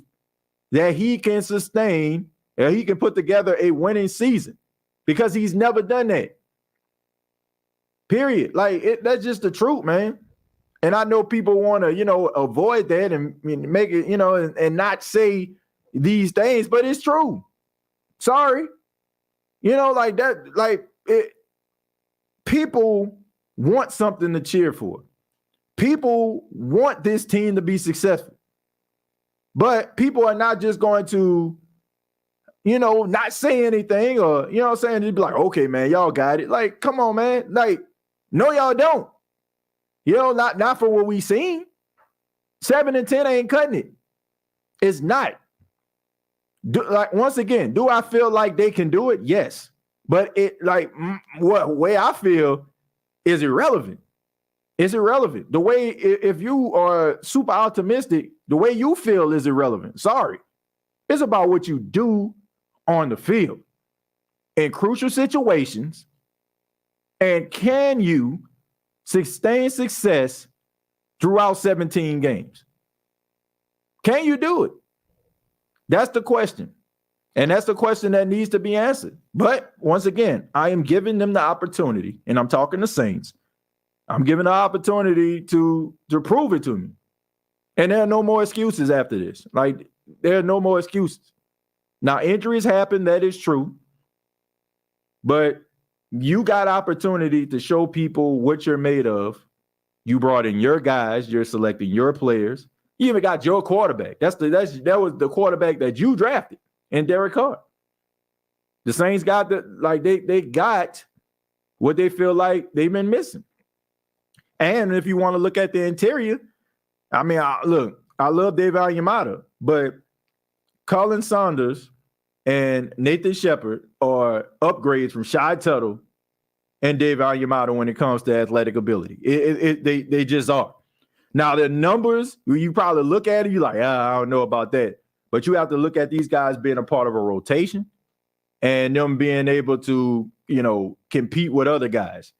that he can sustain and he can put together a winning season because he's never done that. Period. Like, that's just the truth, man. And I know people want to, avoid that and make it, and not say these things, but it's true. Sorry. Like that, like it. People want something to cheer for. People want this team to be successful. But people are not just going to, not say anything or, saying, they'd be like, okay, man, y'all got it. Like, come on, man. Like, no, y'all don't. Not for what we seen. 7-10 ain't cutting it. It's not. Once again, do I feel like they can do it? Yes. But what way I feel is irrelevant. It's irrelevant. The way, if you are super optimistic, the way you feel is irrelevant. Sorry. It's about what you do on the field in crucial situations. And can you sustain success throughout 17 games? Can you do it? That's the question. And that's the question that needs to be answered. But once again, I am giving them the opportunity, and I'm talking to Saints. I'm giving the opportunity to prove it to me. And there are no more excuses after this. Like, there are no more excuses. Now, injuries happen. That is true. But you got opportunity to show people what you're made of. You brought in your guys. You're selecting your players. You even got your quarterback. That was the quarterback that you drafted in Derek Carr. The Saints got they got what they feel like they've been missing. And if you want to look at the interior, I mean, I love David Onyemata, but Colin Saunders and Nathan Shepard are upgrades from Shy Tuttle and David Onyemata when it comes to athletic ability. They just are. Now, the numbers, you probably look at it, you're like, I don't know about that. But you have to look at these guys being a part of a rotation and them being able to, compete with other guys.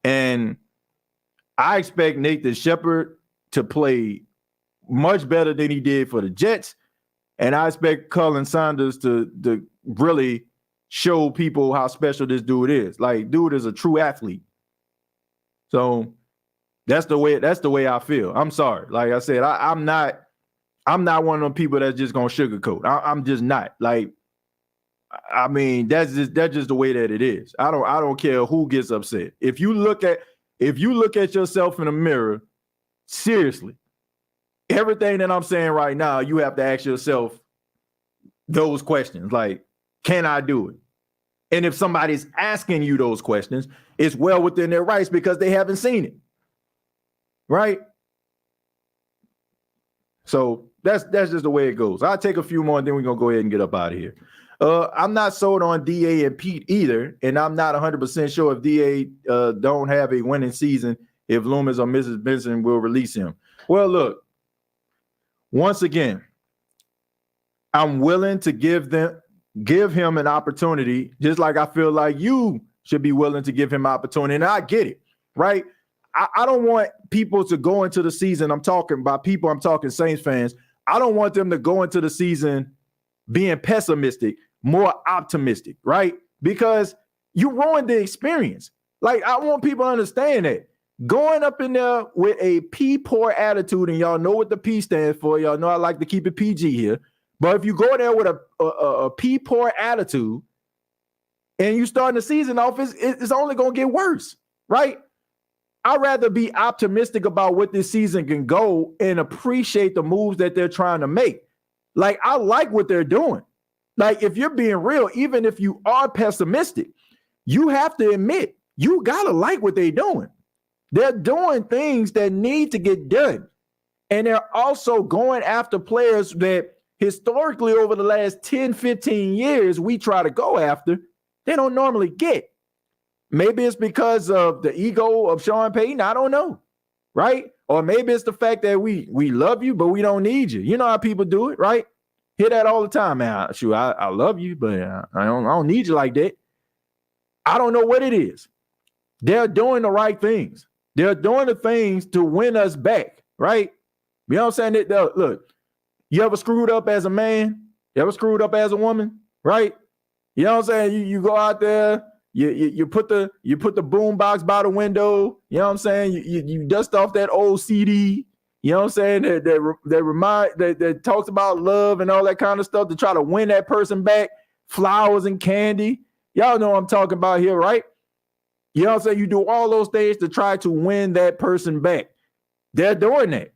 And I expect Nathan Shepard to play much better than he did for the Jets. And I expect Colin Saunders to really show people how special this dude is. Like, dude is a true athlete. So that's the way I feel. I'm sorry. Like I said, I'm not one of them people that's just gonna sugarcoat. I'm just not. Like, I mean, that's just the way that it is. I don't care who gets upset. If you look at yourself in the mirror, seriously, everything that I'm saying right now, you have to ask yourself those questions. Like, can I do it? And if somebody's asking you those questions, it's well within their rights because they haven't seen it. Right? So that's just the way it goes. I'll take a few more and then we're going to go ahead and get up out of here. I'm not sold on DA and Pete either, and I'm not 100% sure if DA don't have a winning season, if Loomis or Mrs. Benson will release him. Well, look, once again, I'm willing to give him an opportunity, just like I feel like you should be willing to give him opportunity, and I get it, right? I don't want people to go into the season. I'm talking Saints fans. I don't want them to go into the season being pessimistic, more optimistic, right? Because you ruined the experience. Like, I want people to understand that. Going up in there with a P-poor attitude, and y'all know what the P stands for. Y'all know I like to keep it PG here. But if you go there with a P-poor attitude and you starting the season off, it's only going to get worse, right? I'd rather be optimistic about what this season can go and appreciate the moves that they're trying to make. Like, I like what they're doing. Like, if you're being real, even if you are pessimistic, you have to admit you gotta like what they're doing. They're doing things that need to get done. And they're also going after players that historically over the last 10, 15 years we try to go after, they don't normally get. Maybe it's because of the ego of Sean Payton. I don't know. Right? Or maybe it's the fact that we love you, but we don't need you. You know how people do it, right? Hear that all the time, man. Shoot, I love you, but I don't need you like that. I don't know what it is. They're doing the right things. They're doing the things to win us back, right? You know what I'm saying? Look, you ever screwed up as a man? You ever screwed up as a woman? Right? You know what I'm saying? You go out there, you put the boom box by the window. You know what I'm saying? You dust off that old CD. You know what I'm saying? That talks about love and all that kind of stuff to try to win that person back. Flowers and candy. Y'all know what I'm talking about here, right? You know what I'm saying? You do all those things to try to win that person back. They're doing that.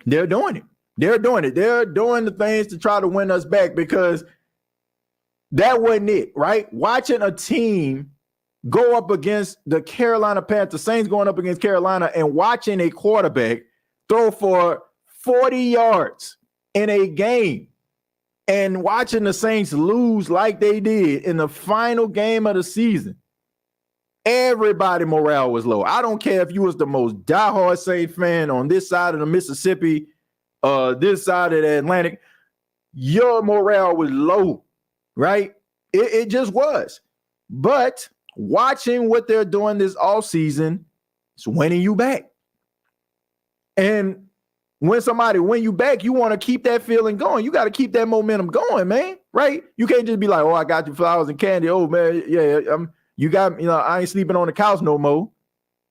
They're doing it. They're doing it. They're doing the things to try to win us back because that wasn't it, right? Watching a team go up against the Carolina Panthers, Saints going up against Carolina, and watching a quarterback throw for 40 yards in a game and watching the Saints lose like they did in the final game of the season. Everybody morale was low. I don't care if you was the most diehard Saints fan on this side of the Mississippi, this side of the Atlantic, your morale was low, right? It just was. But watching what they're doing this offseason is winning you back. And when somebody win you back, you want to keep that feeling going. You got to keep that momentum going, man, right? You can't just be like, oh, I got you flowers and candy. Oh, man, yeah, you got, I ain't sleeping on the couch no more,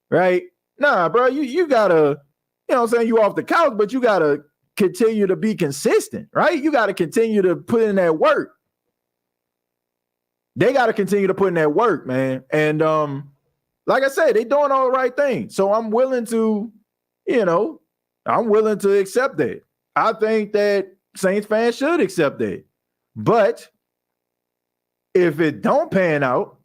right? Nah, bro, you got to, you know what I'm saying, you off the couch, but you got to continue to be consistent, right? You got to continue to put in that work. They got to continue to put in that work, man. And like I said, they doing all the right things. So I'm willing to, I'm willing to accept that. I think that Saints fans should accept that. But if it don't pan out,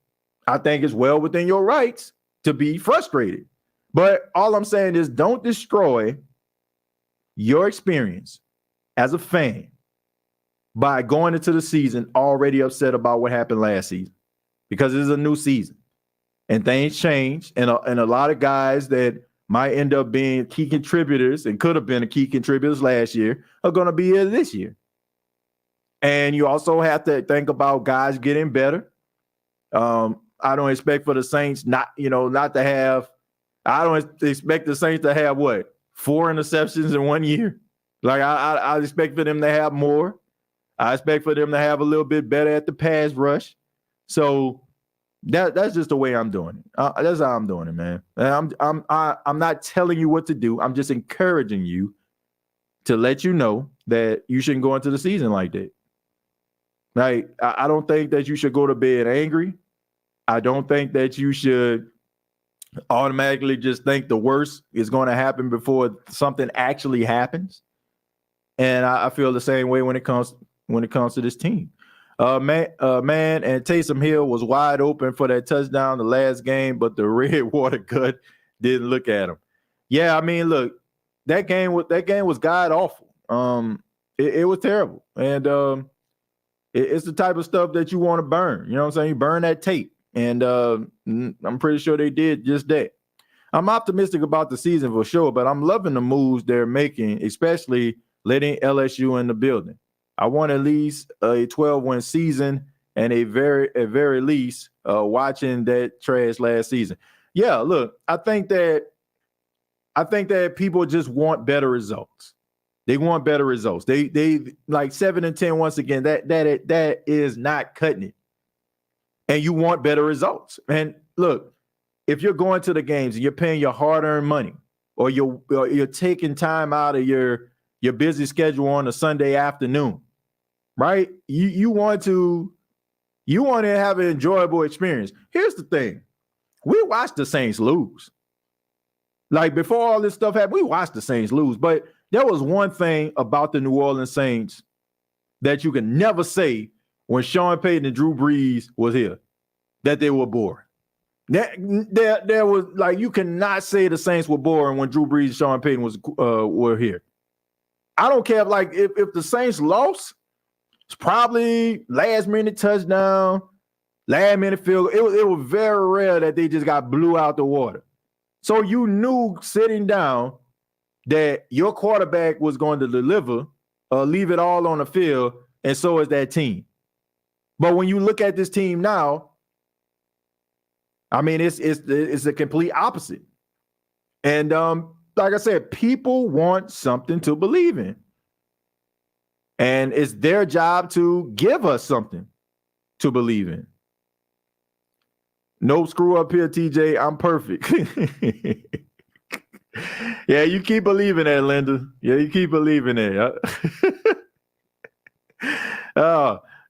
I think it's well within your rights to be frustrated. But all I'm saying is don't destroy your experience as a fan by going into the season already upset about what happened last season, because it is a new season and things change. And a lot of guys that might end up being key contributors and could have been a key contributors last year are going to be here this year. And you also have to think about guys getting better. I don't expect for the Saints not to have. I don't expect the Saints to have 4 interceptions in 1 year. Like I expect for them to have more. I expect for them to have a little bit better at the pass rush. So that's just the way I'm doing it. That's how I'm doing it, man. And I'm not telling you what to do. I'm just encouraging you to let you know that you shouldn't go into the season like that. Like I don't think that you should go to bed angry. I don't think that you should automatically just think the worst is going to happen before something actually happens. And I feel the same way when it comes to this team. Man, and Taysom Hill was wide open for that touchdown the last game, but the red water gut didn't look at him. Yeah, I mean, look, that game was god awful. It was terrible, and it's the type of stuff that you want to burn. You know what I'm saying? You burn that tape. And I'm pretty sure they did just that. I'm optimistic about the season for sure, but I'm loving the moves they're making, especially letting LSU in the building. I want at least a 12-win season and at very least watching that trash last season. Yeah, look, I think that people just want better results. They want better results. They like 7-10 once again. That is not cutting it. And you want better results. And look, if you're going to the games and you're paying your hard-earned money, or you're taking time out of your busy schedule on a Sunday afternoon, right? You want to have an enjoyable experience. Here's the thing: we watched the Saints lose. Like before all this stuff happened, we watched the Saints lose. But there was one thing about the New Orleans Saints that you can never say when Sean Payton and Drew Brees was here that they were boring. There was like you cannot say the Saints were boring when Drew Brees and Sean Payton were here. I don't care if the Saints lost, it's probably last minute touchdown, last minute field. It was very rare that they just got blew out the water. So you knew sitting down that your quarterback was going to deliver, leave it all on the field, and so is that team. But when you look at this team now, I mean, it's a complete opposite. And like I said, people want something to believe in. And it's their job to give us something to believe in. No screw up here, TJ. I'm perfect. Yeah, you keep believing that, Linda. Yeah, you keep believing that.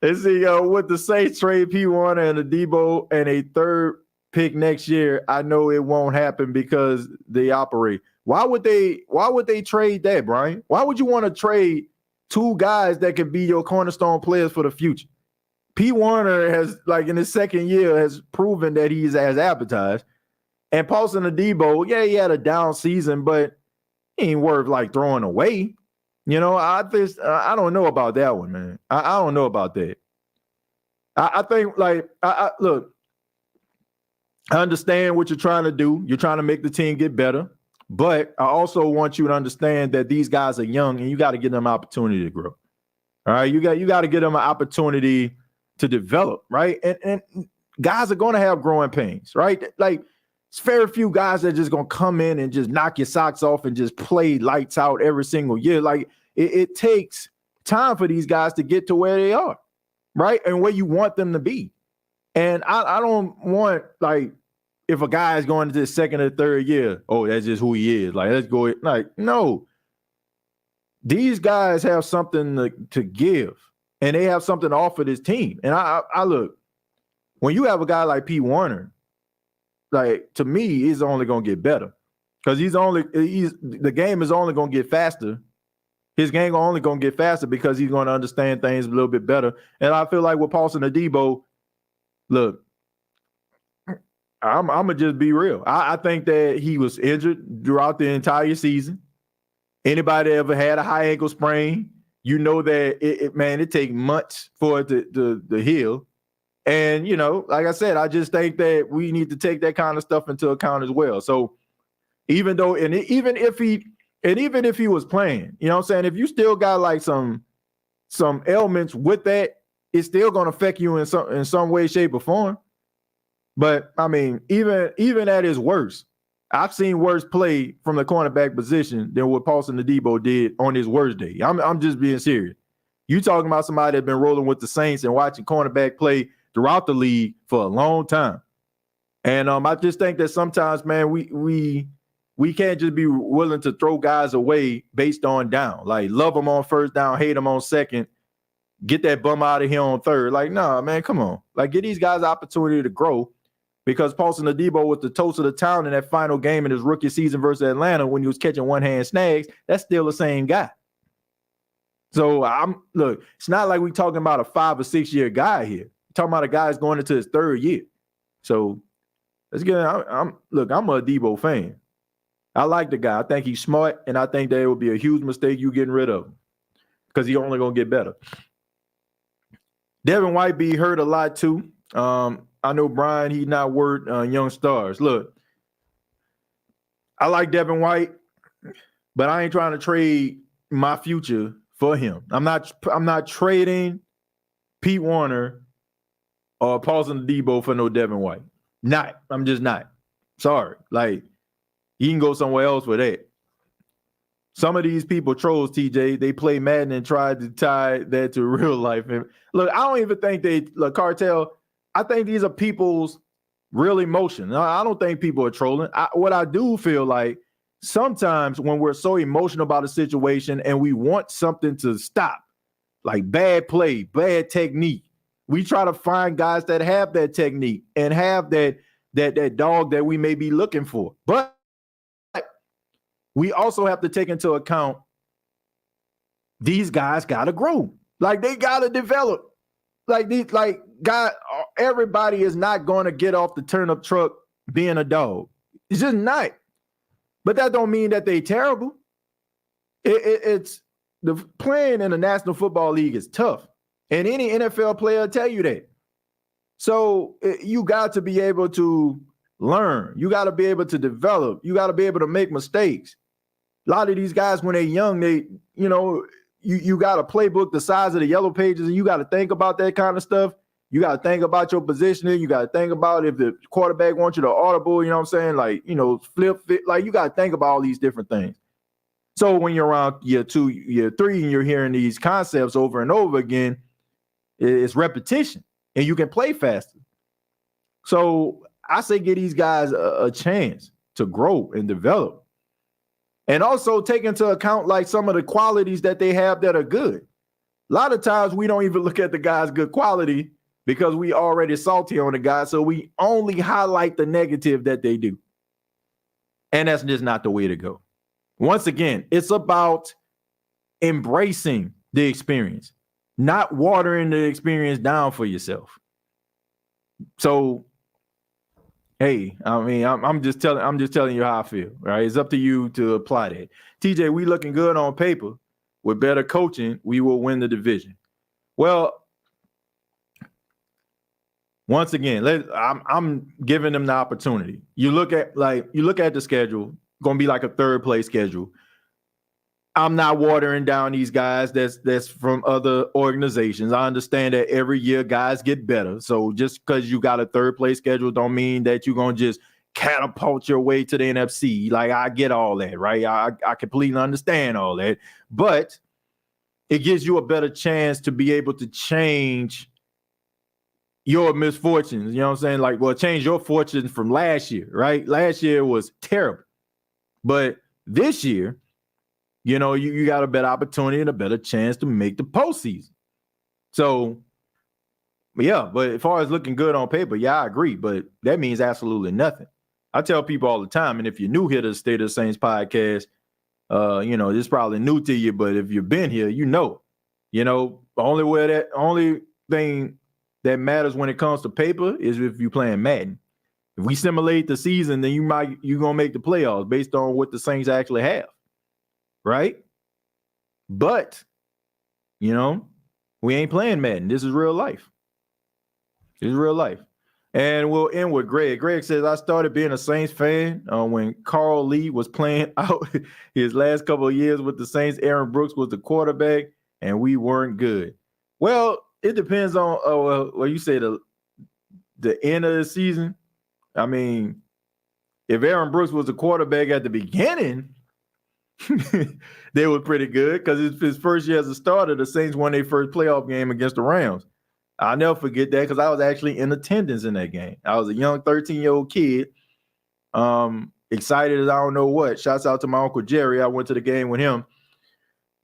Let's see, with the Saints trade P. Warner and a Debo and a third pick next year, I know it won't happen because they operate. Why would they trade that, Brian? Why would you want to trade two guys that could be your cornerstone players for the future? P. Warner has, like in his second year, has proven that he's as advertised. And Paulson Adebo, yeah, he had a down season, but he ain't worth like throwing away. You know, I don't know about that one, man. I don't know about that. I think look, I understand what you're trying to do. You're trying to make the team get better. But I also want you to understand that these guys are young and you got to give them an opportunity to grow. All right. You got to give them an opportunity to develop, right? And guys are going to have growing pains, right? Like it's very few guys that are just going to come in and just knock your socks off and just play lights out every single year. Like it takes time for these guys to get to where they are, right? And where you want them to be. And I don't want, like, if a guy is going into his second or third year, oh, that's just who he is. Like, let's go. Like, no. These guys have something to give, and they have something to offer this team. And I look, when you have a guy like P. Warner, like, to me, he's only going to get better because the game is only going to get faster. His game only going to get faster because he's going to understand things a little bit better. And I feel like with Paulson Adebo, look, I'm going to just be real. I think that he was injured throughout the entire season. Anybody that ever had a high ankle sprain, you know that it takes months for it to heal. And, you know, like I said, I just think that we need to take that kind of stuff into account as well. So even if he was playing, you know what I'm saying, if you still got like some ailments with that, it's still going to affect you in some way, shape, or form. But I mean, even at his worst, I've seen worse play from the cornerback position than what Paulson Adebo did on his worst day. I'm just being serious. You talking about somebody that's been rolling with the Saints and watching cornerback play throughout the league for a long time. And I just think that sometimes, man, we can't just be willing to throw guys away based on down. Like, love them on first down, hate them on second, get that bum out of here on third. Like, nah, man, come on. Like, give these guys opportunity to grow. Because Paulson Adebo was the toast of the town in that final game in his rookie season versus Atlanta when he was catching one-hand snags, that's still the same guy. So look, it's not like we're talking about a 5 or 6 year guy here. We're talking about a guy that's going into his third year. So let's get. I'm a Adebo fan. I like the guy. I think he's smart, and I think that it would be a huge mistake you getting rid of him because he's only gonna get better. Devin White be hurt a lot too. I know Brian, he's not worth young stars. Look, I like Devin White, but I ain't trying to trade my future for him. I'm not trading Pete Warner or Paulson Adebo for no Devin White. I'm just not. Sorry. Like, you can go somewhere else for that. Some of these people, trolls, TJ, they play Madden and try to tie that to real life. And look, I don't even think Cartel, I think these are people's real emotion. I don't think people are trolling. What I do feel like sometimes when we're so emotional about a situation and we want something to stop, like bad play, bad technique, we try to find guys that have that technique and have that dog that we may be looking for. But we also have to take into account these guys got to grow. Like, they got to develop. God, everybody is not going to get off the turnip truck being a dog. It's just not. But that don't mean that they terrible. It's the playing in the National Football League is tough, and any NFL player will tell you that. So you got to be able to learn. You got to be able to develop. You got to be able to make mistakes. A lot of these guys, when they're young, you got a playbook the size of the yellow pages, and you got to think about that kind of stuff. You got to think about your positioning. You got to think about if the quarterback wants you to audible, you know what I'm saying? Flip fit. You got to think about all these different things. So when you're around year 2, year 3, and you're hearing these concepts over and over again, it's repetition, and you can play faster. So I say give these guys a chance to grow and develop. And also take into account some of the qualities that they have that are good. A lot of times we don't even look at the guy's good quality because we already salty on the guy. So we only highlight the negative that they do. And that's just not the way to go. Once again, it's about embracing the experience, not watering the experience down for yourself. So, hey, I mean, I'm just telling you how I feel, right? It's up to you to apply that. TJ, we looking good on paper. With better coaching, we will win the division. Well, once again, I'm giving them the opportunity. You look at the schedule, going to be like a third place schedule. I'm not watering down these guys that's from other organizations. I understand that every year guys get better. So just because you got a third place schedule don't mean that you're going to just catapult your way to the NFC. I get all that, right? I completely understand all that. But it gives you a better chance to be able to change your misfortunes. You know what I'm saying? Change your fortunes from last year, right? Last year was terrible. But this year, you got a better opportunity and a better chance to make the postseason. So, yeah, but as far as looking good on paper, yeah, I agree. But that means absolutely nothing. I tell people all the time, and if you're new here to the State of the Saints podcast, this is probably new to you, but if you've been here, the only thing that matters when it comes to paper is if you're playing Madden. If we simulate the season, then you're going to make the playoffs based on what the Saints actually have. Right? But, we ain't playing Madden. This is real life. This is real life. And we'll end with Greg. Greg says, I started being a Saints fan when Carl Lee was playing out his last couple of years with the Saints. Aaron Brooks was the quarterback, and we weren't good. Well, it depends on what you say, the end of the season. I mean, if Aaron Brooks was the quarterback at the beginning, they were pretty good because his first year as a starter, the Saints won their first playoff game against the Rams. I'll never forget that because I was actually in attendance in that game. I was a young 13-year-old kid, excited as I don't know what. Shouts out to my Uncle Jerry. I went to the game with him.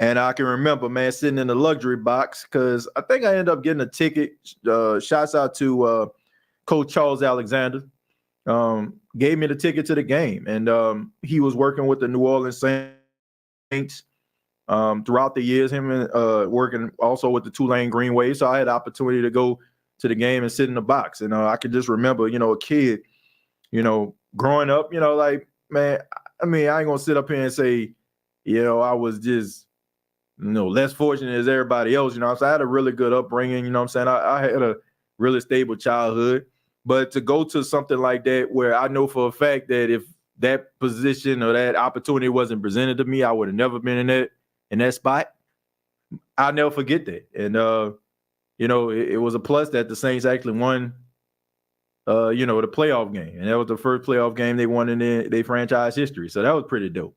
And I can remember, man, sitting in the luxury box because I think I ended up getting a ticket. Shouts out to Coach Charles Alexander. Gave me the ticket to the game. And he was working with the New Orleans Saints throughout the years, him and working also with the Tulane Green Wave. So I had the opportunity to go to the game and sit in the box. And I could just remember, a kid, growing up, man, I mean, I ain't going to sit up here and say, I was just, less fortunate as everybody else, So I had a really good upbringing, I had a really stable childhood. But to go to something like that where I know for a fact that if that position or that opportunity wasn't presented to me, I would have never been in that spot. I'll never forget that. And, it was a plus that the Saints actually won, the playoff game. And that was the first playoff game they won in their franchise history. So that was pretty dope.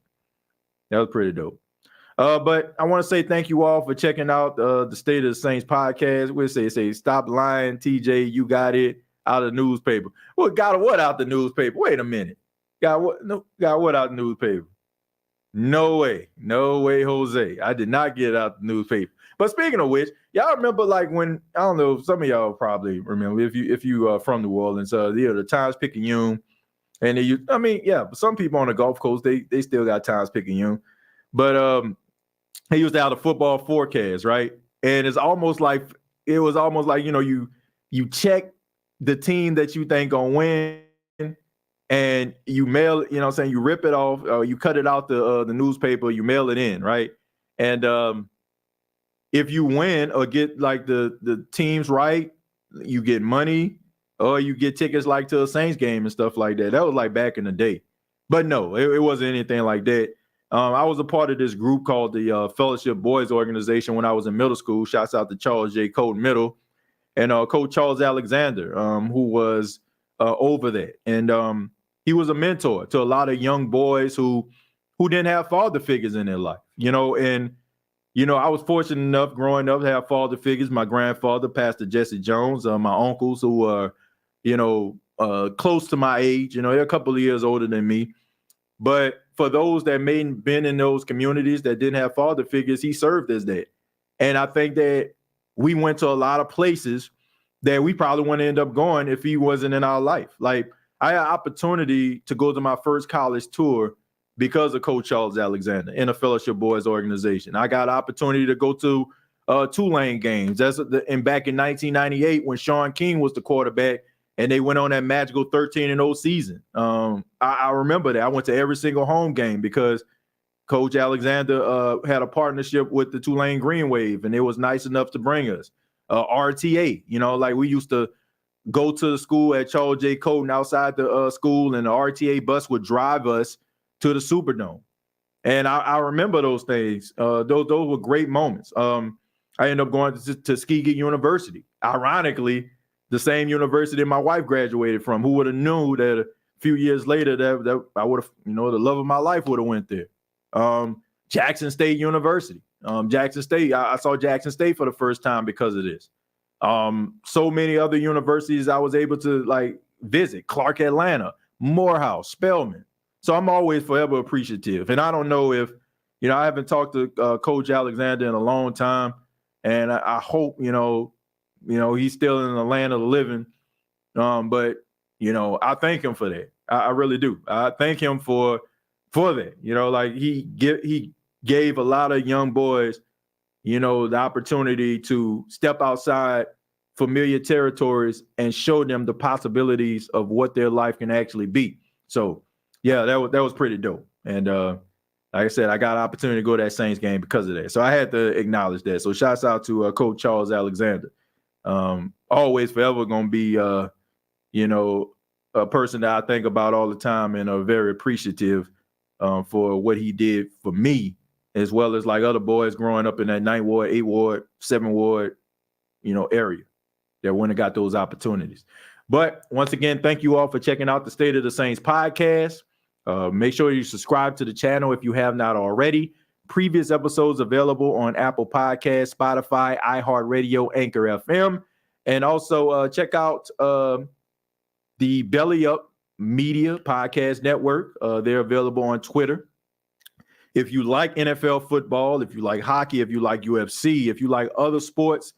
But I want to say thank you all for checking out the State of the Saints podcast. We'll say stop lying, TJ. You got it out of the newspaper. Well, got what out the newspaper? Wait a minute. Got what out the newspaper? No way, Jose. I did not get it out the newspaper. But speaking of which, y'all remember when I don't know, some of y'all probably remember if you are from New Orleans, the Times-Picayune, and but some people on the Gulf Coast they still got Times-Picayune, but he used to have the football forecast, right? And it's almost like it was almost like, you check the team that you think gonna win, and you mail, you rip it off, you cut it out the newspaper, you mail it in, right? And if you win or get like the teams right, you get money, or you get tickets like to a Saints game and stuff like that. That was like back in the day. But no, it wasn't anything like that. I was a part of this group called the Fellowship Boys Organization when I was in middle school. Shouts out to Charles J. Cole Middle and Coach Charles Alexander, who was over that. And he was a mentor to a lot of young boys who didn't have father figures in their life, and I was fortunate enough growing up to have father figures. My grandfather, Pastor Jesse Jones, my uncles who are, close to my age, they're a couple of years older than me. But for those that may have been in those communities that didn't have father figures, he served as that. And I think that we went to a lot of places that we probably wouldn't end up going if he wasn't in our life. Like, I had an opportunity to go to my first college tour because of Coach Charles Alexander in a Fellowship Boys organization. I got an opportunity to go to Tulane games. And back in 1998 when Sean King was the quarterback and they went on that magical 13-0 season. I remember that. I went to every single home game because Coach Alexander had a partnership with the Tulane Green Wave, and it was nice enough to bring us RTA. Like we used to go to the school at Charles J. Colton outside the school, and the RTA bus would drive us to the Superdome. And I remember those things. Those were great moments. I ended up going to Tuskegee University. Ironically, the same university my wife graduated from. Who would have knew that a few years later that I would have, the love of my life would have went there. Jackson State University. Jackson State. I saw Jackson State for the first time because of this. So many other universities I was able to visit. Clark Atlanta, Morehouse, Spelman. So I'm always forever appreciative. And I don't know if, I haven't talked to Coach Alexander in a long time, and I hope, he's still in the land of the living. But I thank him for that. I really do. I thank him for that. He gave a lot of young boys, the opportunity to step outside familiar territories and show them the possibilities of what their life can actually be. So yeah, that was pretty dope. And like I said, I got an opportunity to go to that Saints game because of that. So I had to acknowledge that. So shouts out to Coach Charles Alexander. Always forever going to be, a person that I think about all the time and are very appreciative for what he did for me, as well as like other boys growing up in that 9th Ward, 8th Ward, 7th Ward, area that wouldn't have got those opportunities. But once again, thank you all for checking out the State of the Saints podcast. Make sure you subscribe to the channel if you have not already. Previous episodes available on Apple Podcasts, Spotify, iHeartRadio, Anchor FM. And also check out the Belly Up Media Podcast Network. They're available on Twitter. If you like NFL football, if you like hockey, if you like UFC, if you like other sports,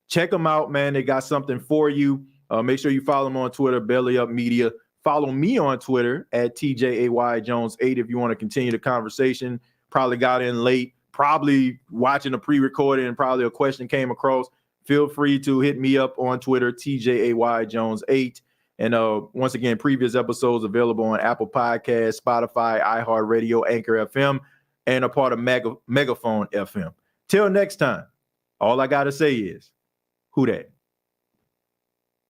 check them out, man. They got something for you. Make sure you follow them on Twitter, Belly Up Media. Follow me on Twitter at TJAYJones8 if you want to continue the conversation. Probably got in late, probably watching a pre-recorded, and probably a question came across. Feel free to hit me up on Twitter, TJAYJones8. And once again, previous episodes available on Apple Podcasts, Spotify, iHeartRadio, Anchor FM, and a part of Megaphone FM. Till next time, all I got to say is, who dat?